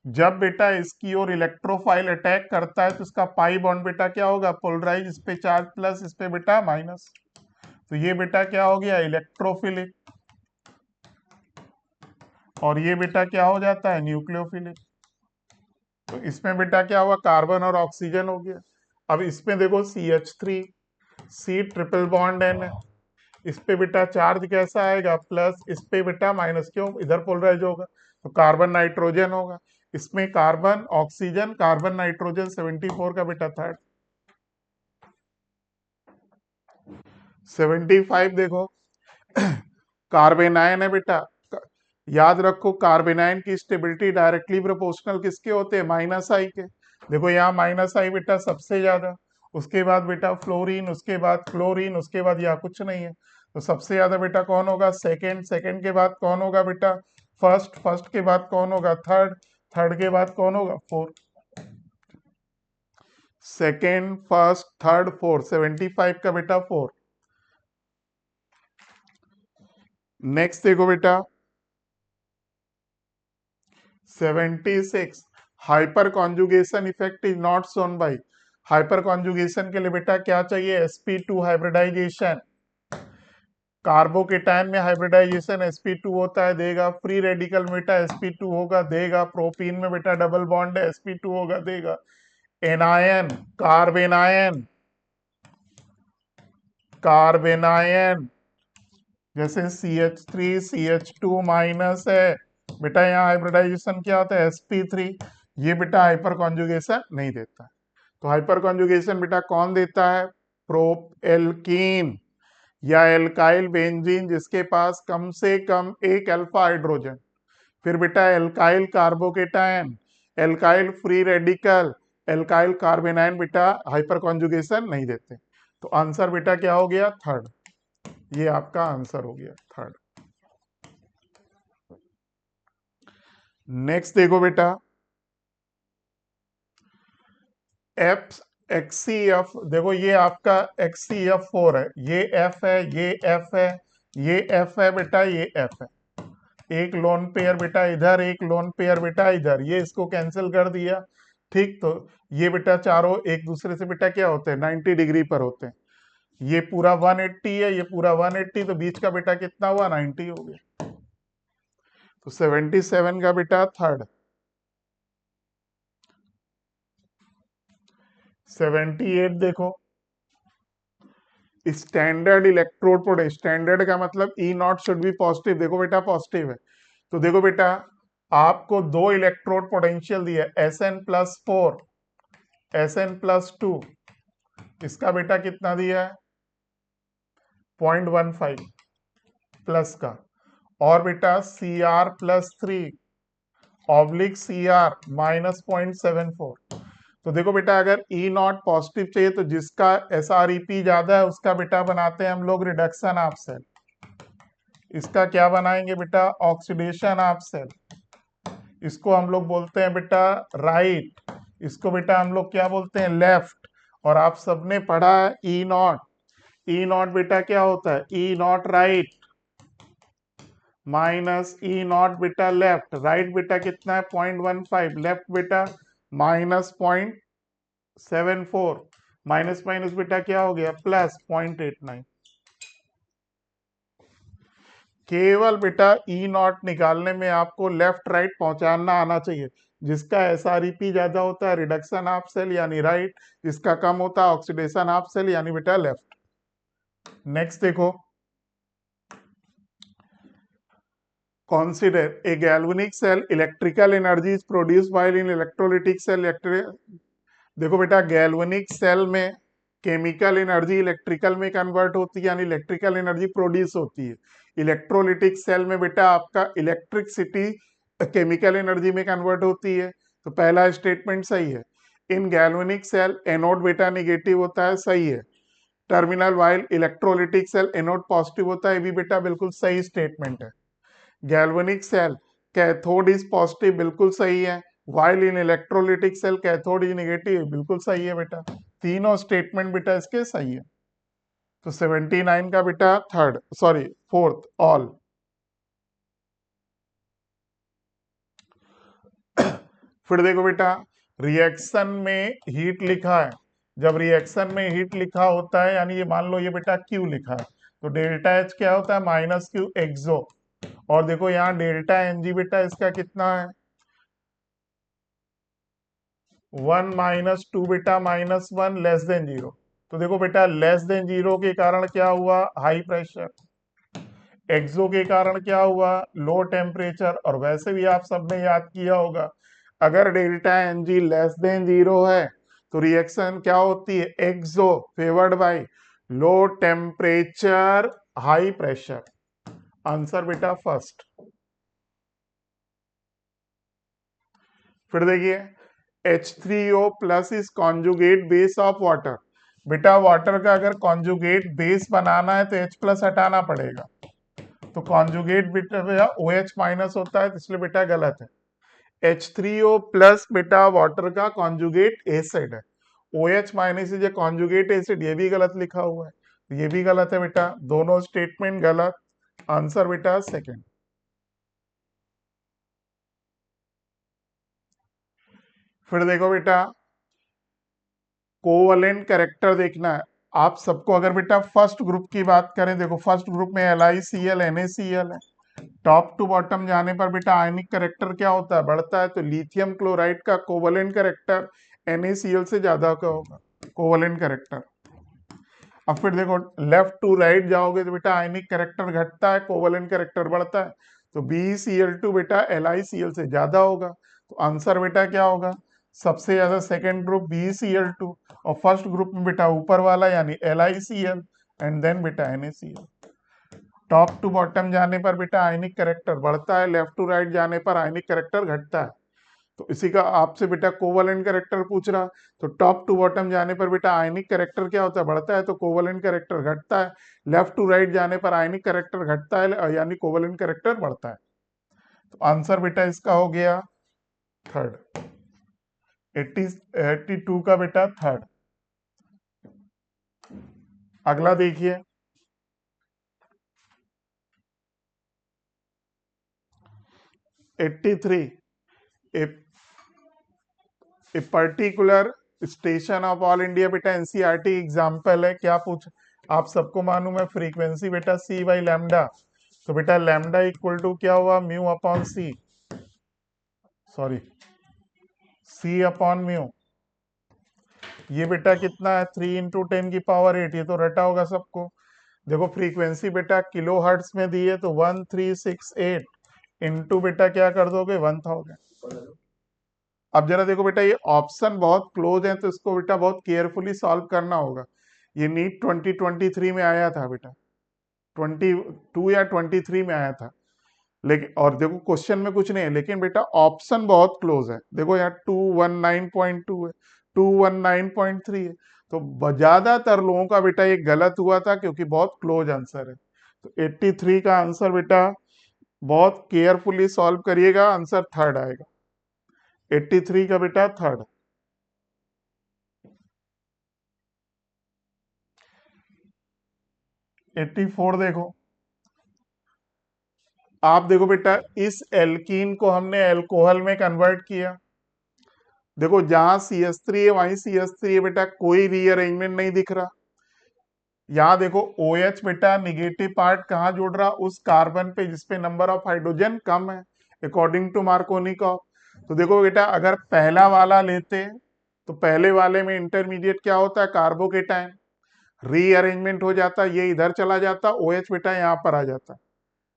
जब बेटा इसकी ओर इलेक्ट्रोफाइल अटैक करता है तो इसका पाई बॉन्ड बेटा क्या होगा, पोलराइज, इस पे चार्ज प्लस, इस पे बेटा माइनस। तो ये बेटा क्या हो गया, इलेक्ट्रोफिलिक, और ये बेटा क्या हो जाता है, न्यूक्लियोफिलिक। तो इसमें बेटा क्या हुआ, कार्बन और ऑक्सीजन हो गया। अब इसमें देखो CH3, C triple bond N है, इस पे बेटा चार्ज कैसा आएगा, प्लस, इस पे बेटा माइनस, क्यों, इधर पोलराइज होगा, तो कार्बन नाइट्रोजन होगा। इसमें कार्बन ऑक्सीजन कार्बन नाइट्रोजन 74 का बेटा थर्ड। 75 देखो कार्बेनाइन है बेटा। याद रखो कार्बेनाइन की स्टेबिलिटी डायरेक्टली प्रोपोर्शनल किसके होते हैं, माइनस आई के। देखो यहाँ माइनस आई बेटा सबसे ज्यादा, उसके बाद बेटा फ्लोरीन, उसके बाद क्लोरीन, उसके बाद यहाँ कुछ नहीं है। तो सबसे ज्यादा बेटा कौन होगा, सेकेंड, सेकेंड के बाद कौन होगा बेटा, फर्स्ट, फर्स्ट के बाद कौन होगा, थर्ड, थर्ड के बाद कौन होगा, fourth. Second, first, third, fourth, 75 का बेटा फोर्थ। नेक्स्ट देखो बेटा 76, hyper conjugation effect is not shown by. Hyper conjugation के लिए बेटा क्या चाहिए, sp2 हाइब्रिडाइजेशन। कार्बोकेटायन में हाइब्रिडाइजेशन sp2 होता है, देगा। फ्री रेडिकल में बेटा sp2 होगा, देगा। प्रोपीन में बेटा डबल बॉन्ड है, sp2 होगा, देगा। एनायन, कार्बेनायन, कार्बेनायन जैसे CH3 CH2 माइनस है बेटा, यहाँ हाइब्रिडाइजेशन क्या होता है, sp3। ये बेटा हाइपर कॉन्जुगेशन नहीं देता। तो हाइपर कॉन्जुगेशन बेटा कौन देता है, प्रोपेल्कीन या एल्काइल बेंजीन जिसके पास कम से कम एक अल्फा हाइड्रोजन। फिर बेटा alkyl carbocation, alkyl free radical, alkyl कार्बेनाइन बेटा हाइपर कॉन्जुगेशन नहीं देते। तो आंसर बेटा क्या हो गया, थर्ड। ये आपका आंसर हो गया थर्ड। नेक्स्ट देखो बेटा एफ XCF, देखो ये आपका XCF4 है, ये F है, ये F है, ये F है बेटा, ये F है। एक लोन पेयर बेटा इधर, एक लोन पेयर बेटा इधर, ये इसको कैंसिल कर दिया। ठीक, तो ये बेटा चारों एक दूसरे से बेटा क्या होते हैं, 90 डिग्री पर होते हैं। ये पूरा 180 है, ये पूरा 180, तो बीच का बेटा कितना हुआ, 90 हो गया। तो 77 का बेटा थर्ड। 78 देखो स्टैंडर्ड इलेक्ट्रोड पोटेंशियल, स्टैंडर्ड का मतलब ई नॉट शुड बी पॉजिटिव। देखो बेटा पॉजिटिव है, तो देखो बेटा आपको दो इलेक्ट्रोड पोटेंशियल दिया, Sn+4, Sn+2, इसका बेटा कितना दिया है, 0.15 प्लस का, और बेटा Cr+3 ऑब्लिक Cr -0.74। तो देखो बेटा अगर ई नॉट पॉजिटिव चाहिए तो जिसका SREP ज्यादा है उसका बेटा बनाते हैं हम लोग रिडक्शन ऑफ सेल। इसका क्या बनाएंगे बेटा, ऑक्सीडेशन ऑफ सेल। इसको हम लोग बोलते हैं बेटा राइट, इसको बेटा हम लोग क्या बोलते हैं, लेफ्ट। और आप सबने पढ़ा है ई नॉट, ई नॉट बेटा क्या होता है, e not right minus e not बेटा लेफ्ट। राइट बेटा कितना है, 0.15, लेफ्ट बेटा -0.74, माइनस माइनस बेटा क्या हो गया, प्लस 0.89। केवल बेटा ई नॉट निकालने में आपको लेफ्ट राइट पहुंचाना आना चाहिए। जिसका SREP ज्यादा होता है रिडक्शन ऑफ सेल यानी राइट, जिसका कम होता है ऑक्सीडेशन ऑफ सेल यानी बेटा लेफ्ट। नेक्स्ट देखो consider a galvanic cell electrical energy is produced while in electrolytic cell देखो बेटा गैल्वेनिक सेल में केमिकल एनर्जी इलेक्ट्रिकल में कन्वर्ट होती है यानी इलेक्ट्रिकल एनर्जी प्रोड्यूस होती है। इलेक्ट्रोलिटिक सेल में बेटा आपका इलेक्ट्रिसिटी केमिकल एनर्जी में कन्वर्ट होती है। तो पहला स्टेटमेंट सही है। इन गैल्वेनिक सेल एनोड बेटा निगेटिव होता है, सही है। Terminal while electrolytic cell anode positive होता है, ये भी बेटा बिल्कुल सही स्टेटमेंट है। Galvanic cell cathode is positive, बिल्कुल सही है। While in electrolytic cell cathode is negative, बिल्कुल सही है बेटा। तीनों स्टेटमेंट बेटा इसके सही है। तो 79 का बेटा थर्ड, सॉरी फोर्थ, ऑल। फिर देखो बेटा, रिएक्शन में हीट लिखा है, जब रिएक्शन में हीट लिखा होता है यानी ये मान लो ये बेटा क्यू लिखा है, तो डेल्टा एच क्या होता है, माइनस क्यू एक्सो। और देखो यहाँ डेल्टा एन जी बेटा इसका कितना है, 1 - 2 बेटा -1 लेस देन 0। तो देखो बेटा लेस देन 0 के कारण क्या हुआ, हाई प्रेशर, एक्सो के कारण क्या हुआ, लो टेम्परेचर। और वैसे भी आप सबने याद किया होगा, अगर delta N G less than 0 है तो रिएक्शन क्या होती है, exo favoured by low temperature high pressure. Answer बेटा फर्स्ट। फिर देखिए, H3O plus is conjugate base of water. बेटा वाटर का अगर कॉन्जुगेट बेस बनाना है तो H प्लस हटाना पड़ेगा, तो कॉन्जुगेट बेटा OH माइनस होता है, तो इसलिए बेटा गलत है। H3O प्लस बेटा वाटर का कॉन्जुगेट एसिड है, OH minus is a conjugate acid, ये भी गलत लिखा हुआ है, तो ये भी गलत है बेटा, दोनों स्टेटमेंट गलत। आंसर बेटा सेकंड। फिर देखो बेटा, कोवलेंट कैरेक्टर देखना है आप सबको। अगर बेटा फर्स्ट ग्रुप की बात करें, देखो फर्स्ट ग्रुप में LiCl NaCl है, टॉप टू बॉटम जाने पर बेटा आयनिक कैरेक्टर क्या होता है, बढ़ता है, तो लिथियम क्लोराइड का कोवलेंट कैरेक्टर NaCl से ज्यादा का होगा, कोवलेंट कैरेक्टर। अब फिर देखो लेफ्ट टू राइट जाओगे तो बेटा आयनिक कैरेक्टर घटता है, कोवलेंट कैरेक्टर बढ़ता है, तो BeCl2 बेटा LiCl से ज्यादा होगा, तो आंसर बेटा क्या होगा, सबसे ज्यादा सेकेंड ग्रुप BeCl2, और फर्स्ट ग्रुप में बेटा ऊपर वाला यानी LiCl एंड देन बेटा NaCl। टॉप टू बॉटम जाने पर बेटा आयनिक कैरेक्टर बढ़ता है, लेफ्ट टू राइट जाने पर आयनिक कैरेक्टर घटता है, तो इसी का आपसे बेटा कोवलेंट कैरेक्टर पूछ रहा, तो टॉप टू बॉटम जाने पर बेटा आयनिक कैरेक्टर क्या होता है, बढ़ता है, तो कोवलेंट कैरेक्टर घटता है, लेफ्ट टू राइट जाने पर आयनिक कैरेक्टर घटता है यानी कोवलेंट कैरेक्टर बढ़ता है, तो आंसर बेटा इसका हो गया थर्ड, 82 का बेटा थर्ड। अगला देखिए, 83, a particular station of all India बेटा एनसीईआरटी एग्जाम्पल है, क्या पूछ, आप सबको मालूम है फ्रीक्वेंसी बेटा C बाई लैम्डा, तो बेटा लैम्डा इक्वल टू क्या हुआ, म्यू अपॉन सी, सॉरी C अपॉन म्यू। ये बेटा कितना है, 3 × 10⁸, ये तो रटा होगा सबको। देखो फ्रीक्वेंसी बेटा किलो हर्ट्स में दी है, तो 1368 इंटू बेटा क्या कर दोगे, 1000। अब जरा देखो बेटा, ये ऑप्शन बहुत क्लोज है, तो इसको बेटा बहुत केयरफुली सॉल्व करना होगा। ये नीट 2023 में आया था बेटा, 22 या 23 में आया था, लेकिन और देखो क्वेश्चन में कुछ नहीं है, लेकिन बेटा ऑप्शन बहुत क्लोज है। देखो यहाँ 219.2 है, 219.3 है, तो ज्यादातर लोगों का बेटा ये गलत हुआ था क्योंकि बहुत क्लोज आंसर है। तो 83 का आंसर बेटा बहुत केयरफुली सॉल्व करिएगा, आंसर थर्ड आएगा, 83 का बेटा थर्ड। एट्टी फोर देखो, आप देखो बेटा इस एल्कीन को हमने एल्कोहल में कन्वर्ट किया, देखो जहां CH3 है वहीं CH3 है बेटा, कोई रीअरेंजमेंट नहीं दिख रहा। यहाँ देखो OH बेटा निगेटिव पार्ट कहाँ जोड़ रहा, उस कार्बन पे जिसपे नंबर ऑफ हाइड्रोजन कम है अकॉर्डिंग टू मार्कोनिकॉफ। तो देखो बेटा अगर पहला वाला लेते तो पहले वाले में इंटरमीडिएट क्या होता है, कार्बोकेटाइन, रीअरेंजमेंट हो जाता, ये इधर चला जाता, OH बेटा यहाँ पर आ जाता,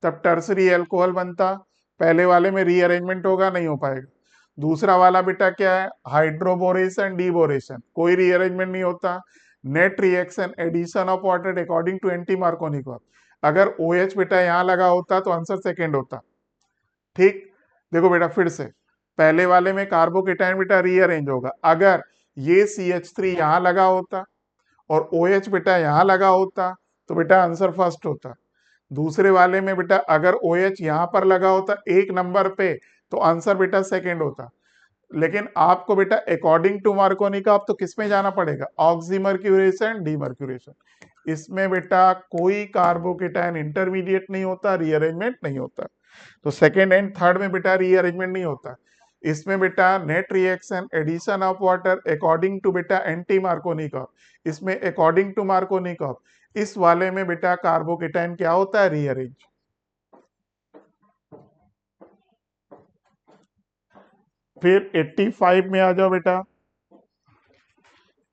तब टर्सरी एल्कोहल बनता। पहले वाले में रीअरेंजमेंट होगा, नहीं हो पाएगा। दूसरा वाला बेटा क्या है, हाइड्रोबोरेशन डीबोरेशन, कोई रीअरेंजमेंट नहीं होता, net reaction addition of water according to anti Markovnikov. अगर OH बेटा यहाँ लगा होता तो आंसर सेकेंड होता, ठीक। देखो बेटा फिर से, पहले वाले में कार्बोकेटाइन बेटा रीअरेंज होगा, अगर ये CH3 यहाँ लगा होता और OH बेटा यहाँ लगा होता तो बेटा आंसर फर्स्ट होता। दूसरे वाले में बेटा अगर OH यहाँ पर लगा होता एक नंबर पे तो आंसर बेटा सेकंड होता। लेकिन आपको बेटा अकॉर्डिंग टू मार्कोनिकॉफ तो किस में जाना पड़ेगा, ऑक्सीमर्क्यूरेशन डीमर्क्यूरेशन। इसमें बेटा कोई कार्बोकेटाइन इंटरमीडिएट नहीं होता, रीअरेंजमेंट नहीं होता, तो सेकेंड एंड थर्ड में बेटा रीअरेंजमेंट नहीं होता। इसमें बेटा net reaction addition of water according to बेटा एंटी मार्कोनिकॉफ, इसमें अकॉर्डिंग टू मार्कोनिकॉफ, इस वाले में बेटा कार्बोकेटाइन क्या होता है, रीअरेंज। फिर 85 में आ जाओ बेटा।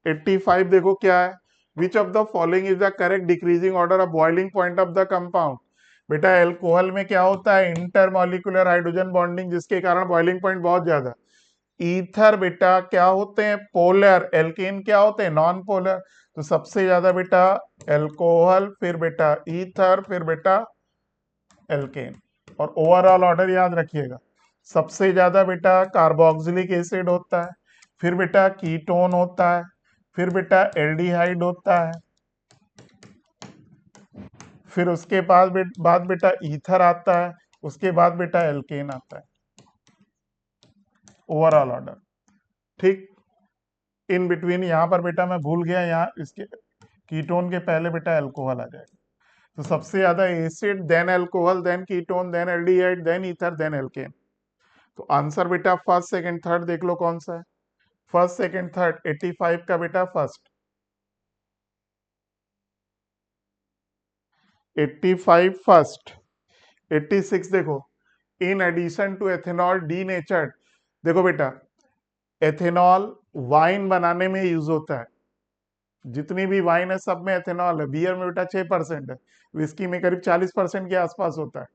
85 देखो क्या है, विच of the following is the correct decreasing order of boiling point of the compound. बेटा एल्कोहल में क्या होता है, इंटरमॉलिक्यूलर हाइड्रोजन बॉन्डिंग, जिसके कारण बॉइलिंग पॉइंट बहुत ज्यादा। ईथर बेटा क्या होते हैं, पोलर। एल्केन क्या होते हैं, नॉन पोलर। तो सबसे ज्यादा बेटा एल्कोहल, फिर बेटा ईथर, फिर बेटा एल्केन। और ओवरऑल ऑर्डर याद रखिएगा, सबसे ज्यादा बेटा कार्बोक्सिलिक एसिड होता है, फिर बेटा कीटोन होता है, फिर बेटा एल्डिहाइड होता है, फिर उसके बाद बेटा ईथर आता है, उसके बाद बेटा एल्केन आता है, ओवरऑल ऑर्डर। ठीक, इन बिटवीन यहां पर बेटा मैं भूल गया, यहाँ इसके कीटोन के पहले बेटा एल्कोहल आ जाएगा। तो सबसे ज्यादा acid, then alcohol, then ketone, then aldehyde, then ether, then alkane. तो आंसर बेटा फर्स्ट सेकंड थर्ड देख लो कौन सा है। फर्स्ट सेकंड थर्ड 85 का बेटा फर्स्ट, 85 फर्स्ट। 86 देखो, in addition to ethanol denatured. देखो बेटा एथेनॉल वाइन बनाने में यूज होता है, जितनी भी वाइन है सब में एथेनॉल है। बियर में बेटा 6% है, विस्की में करीब 40% के आसपास होता है।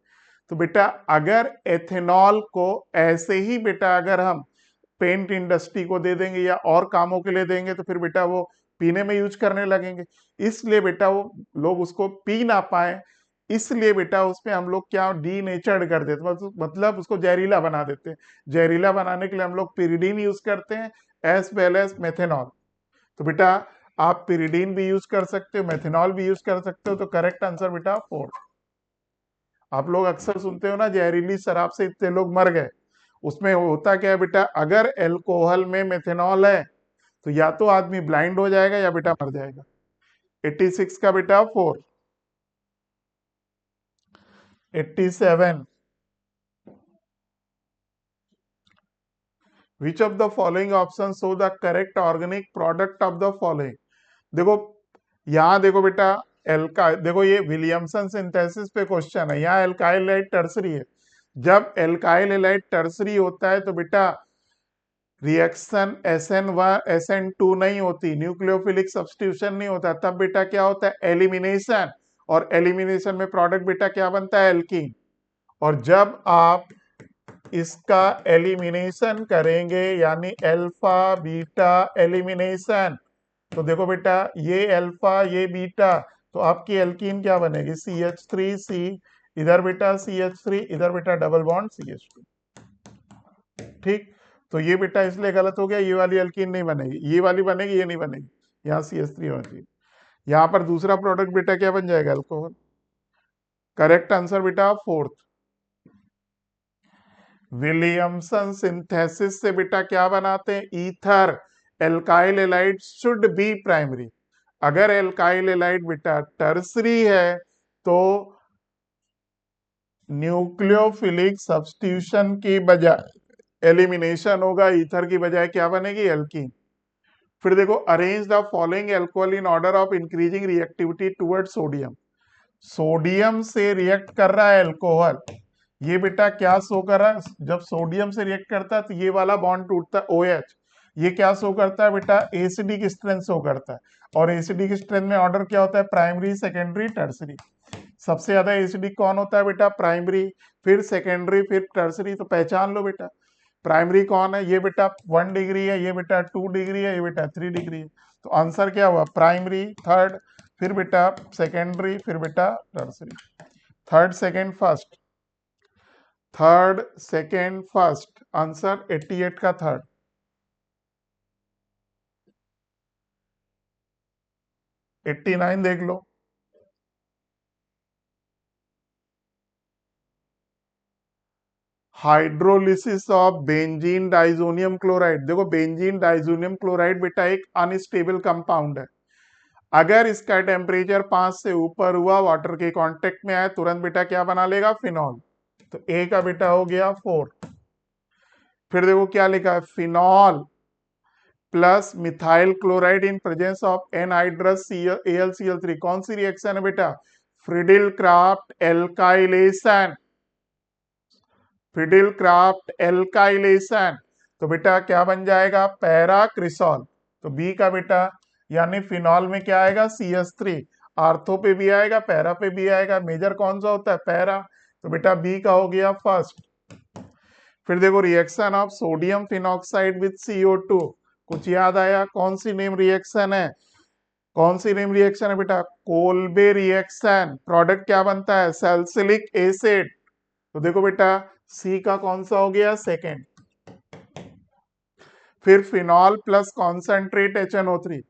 तो बेटा अगर एथेनॉल को ऐसे ही बेटा अगर हम पेंट इंडस्ट्री को दे देंगे या और कामों के लिए देंगे तो फिर बेटा वो पीने में यूज करने लगेंगे, इसलिए बेटा वो लोग उसको पी ना पाए, इसलिए बेटा उसमें हम लोग क्या डीनेचर्ड कर देते, मतलब उसको जहरीला बना देते हैं। जहरीला बनाने के लिए हम लोग पिरिडीन यूज करते हैं एज वेल एज मेथेनॉल। तो बेटा आप पिरिडीन भी यूज कर सकते हो, मेथेनॉल भी यूज कर सकते हो। तो करेक्ट आंसर बेटा 4। आप लोग अक्सर सुनते हो ना जहरीली शराब से इतने लोग मर गए, उसमें होता क्या है बेटा, अगर एल्कोहल में मेथेनॉल है तो या तो आदमी ब्लाइंड हो जाएगा या बेटा मर जाएगा। 86 का बेटा 4। 87, विच of the following option show the correct organic product of the following. देखो यहां देखो बेटा एल्का, देखो ये विलियमसन सिंथेसिस पे क्वेश्चन है, यहाँ एल्काइल एलाइड टर्सरी है। जब एल्काइल एलाइड टर्सरी होता है तो बेटा रिएक्शन SN1 SN2 नहीं होती, न्यूक्लियोफिलिक सब्स्टिट्यूशन नहीं होता, तब बेटा क्या होता है, एलिमिनेशन। और एलिमिनेशन में प्रोडक्ट बेटा क्या बनता है, एल्कीन। और जब आप इसका एलिमिनेशन करेंगे यानी अल्फा बीटा एलिमिनेशन, तो देखो बेटा ये अल्फा ये बीटा, तो आपकी एल्कीन क्या बनेगी, CH3C, इधर बेटा CH3, इधर बेटा डबल बॉन्ड CH2। ठीक, तो ये बेटा इसलिए गलत हो गया, ये वाली एल्कीन नहीं बनेगी, ये वाली बनेगी, ये नहीं बनेगी, यहाँ CH3 होना चाहिए। यहाँ पर दूसरा प्रोडक्ट बेटा क्या बन जाएगा, अल्कोहल। करेक्ट आंसर बेटा 4th। विलियमसन सिंथेसिस से बेटा क्या बनाते हैं, ether. Alkyl allied should be primary. अगर एल्काइल एलाइड बेटा टर्सरी है तो न्यूक्लियोफिलिक सब्स्टिट्यूशन की बजाय एलिमिनेशन होगा, ईथर की बजाय क्या बनेगी, एल्कीन। फिर देखो arrange the following alcohol in order of increasing reactivity toward sodium. Sodium से रिएक्ट कर रहा है एल्कोहल, ये बेटा क्या शो कर रहा है, जब सोडियम से रिएक्ट करता है तो ये वाला बॉन्ड टूटता है OH, ये क्या शो करता है बेटा, एसिडिक स्ट्रेंथ शो करता है। और एसिडिक स्ट्रेंथ में ऑर्डर क्या होता है, प्राइमरी सेकेंडरी टर्सरी। सबसे ज्यादा एसिडिक कौन होता है बेटा, प्राइमरी, फिर सेकेंडरी, फिर टर्सरी। तो पहचान लो बेटा, प्राइमरी कौन है, ये बेटा 1 डिग्री है, ये बेटा 2 डिग्री है, ये बेटा 3 डिग्री है। तो आंसर क्या हुआ, प्राइमरी थर्ड, फिर बेटा सेकेंडरी, फिर बेटा tertiary. Third second first, third second first, answer 88 का थर्ड। 89 देख लो, hydrolysis of benzene diazonium chloride. देखो बेंजीन डाइजोनियम क्लोराइड बेटा एक अनस्टेबल कंपाउंड है, अगर इसका टेम्परेचर 5 से ऊपर हुआ, वाटर के कांटेक्ट में आए, तुरंत बेटा क्या बना लेगा, फिनॉल। तो ए का बेटा हो गया 4। फिर देखो क्या लिखा है, phenol plus methyl chloride in presence of anhydrous AlCl3, कौन सी रिएक्शन है बेटा, फ्रिडिल क्राफ्ट एल्काइलेशन, फ्रिडिल क्राफ्ट एल्काइलेशन। तो बेटा क्या बन जाएगा, पैराक्रिसॉल। तो बी का बेटा यानी फिनॉल में क्या आएगा, CH3। आर्थो पे भी आएगा, पैरा पे भी आएगा, मेजर कौन सा होता है, पैरा। तो बेटा बी का हो गया फर्स्ट। फिर देखो reaction of sodium phenoxide with CO2, कुछ याद आया, कौन सी नेम रिएक्शन है, कौन सी नेम रिएक्शन है बेटा, कोल्बे रिएक्शन। प्रोडक्ट क्या बनता है, सैलिसिलिक एसिड। तो देखो बेटा सी का कौन सा हो गया, सेकेंड। फिर phenol plus concentrate HNO3,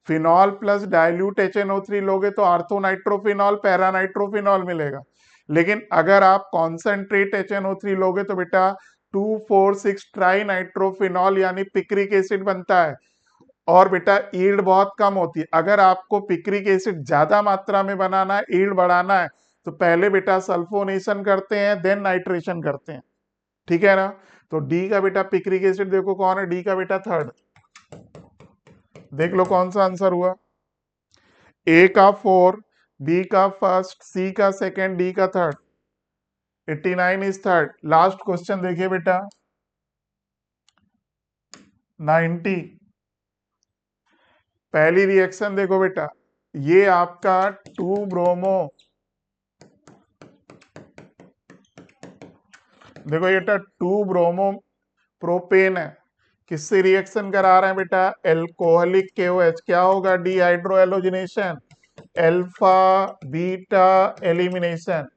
phenol plus dilute HNO3 लोगे तो आर्थोनाइट्रोफिनॉल पैरानाइट्रोफिनॉल मिलेगा। लेकिन अगर आप कॉन्सेंट्रेट HNO3 लोगे तो बेटा 2,4,6 ट्राई नाइट्रोफिनॉल यानी पिक्रिक एसिड बनता है। और बेटा ईल्ड बहुत कम होती है। अगर आपको पिक्रिक एसिड ज्यादा मात्रा में बनाना है, ईल्ड बढ़ाना है, तो पहले बेटा सल्फोनेशन करते हैं, देन नाइट्रेशन करते हैं, ठीक है ना। तो डी का बेटा पिक्रिक एसिड देखो कौन है, डी का बेटा थर्ड। देख लो कौन सा आंसर हुआ, ए का 4, बी का फर्स्ट, सी का सेकेंड, डी का third. 89 is third. Last question देखिए बेटा 90। पहली रिएक्शन देखो बेटा, ये आपका 2 ब्रोमो, देखो ये 2 ब्रोमो प्रोपेन है, किससे रिएक्शन करा रहे हैं बेटा, एल्कोहलिक KOH, क्या होगा, डिहाइड्रो एलोजिनेशन, अल्फा बीटा एलिमिनेशन,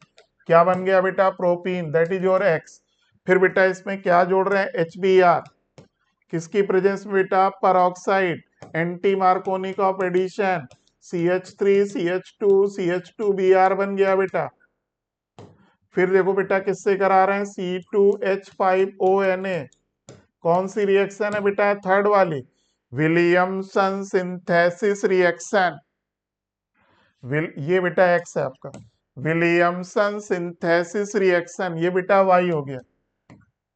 क्या बन गया बेटा, propene, that is your x. फिर बेटा इसमें क्या जोड़ रहे हैं, HBr, किसकी प्रेजेंस में बेटा, peroxide, anti Markovnikov addition, CH3 CH2 CH2Br बन गया बेटा। फिर देखो बेटा किससे करा रहे हैं, C2H5ONa, कौन सी रिएक्शन है बेटा, थर्ड वाली, विलियमसन सिंथेसिस रिएक्शन। ये बेटा एक्स है आपका, विलियमसन सिंथेसिस रिएक्शन, ये बेटा वाई हो गया।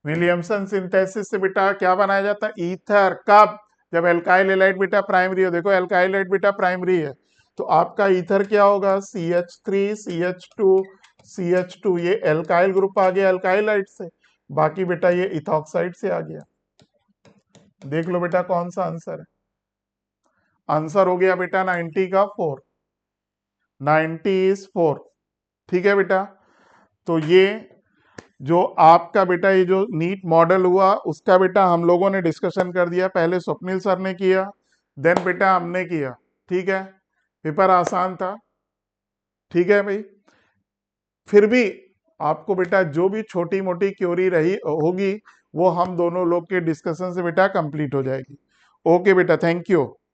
विलियमसन सिंथेसिस से बेटा क्या बनाया जाता है, ईथर, कब, जब एल्काइल हैलाइड बेटा प्राइमरी हो। देखो एल्काइल हैलाइड बेटा प्राइमरी है, तो आपका ईथर क्या होगा, CH3 CH2 CH2, ये एल्काइल ग्रुप आ गया एल्काइल हाइड से, बाकी बेटा ये इथॉक्साइड से आ गया। देख लो बेटा कौन सा आंसर है, आंसर हो गया बेटा 90 का 4, 90 इज 4, ठीक है बेटा। तो ये जो आपका बेटा ये जो नीट मॉडल हुआ उसका बेटा हम लोगों ने डिस्कशन कर दिया, पहले स्वप्निल सर ने किया, देन बेटा हमने किया, ठीक है। पेपर आसान था, ठीक है भाई। फिर भी आपको बेटा जो भी छोटी मोटी क्योरी रही होगी वो हम दोनों लोग के डिस्कशन से बेटा कंप्लीट हो जाएगी। ओके बेटा, थैंक यू।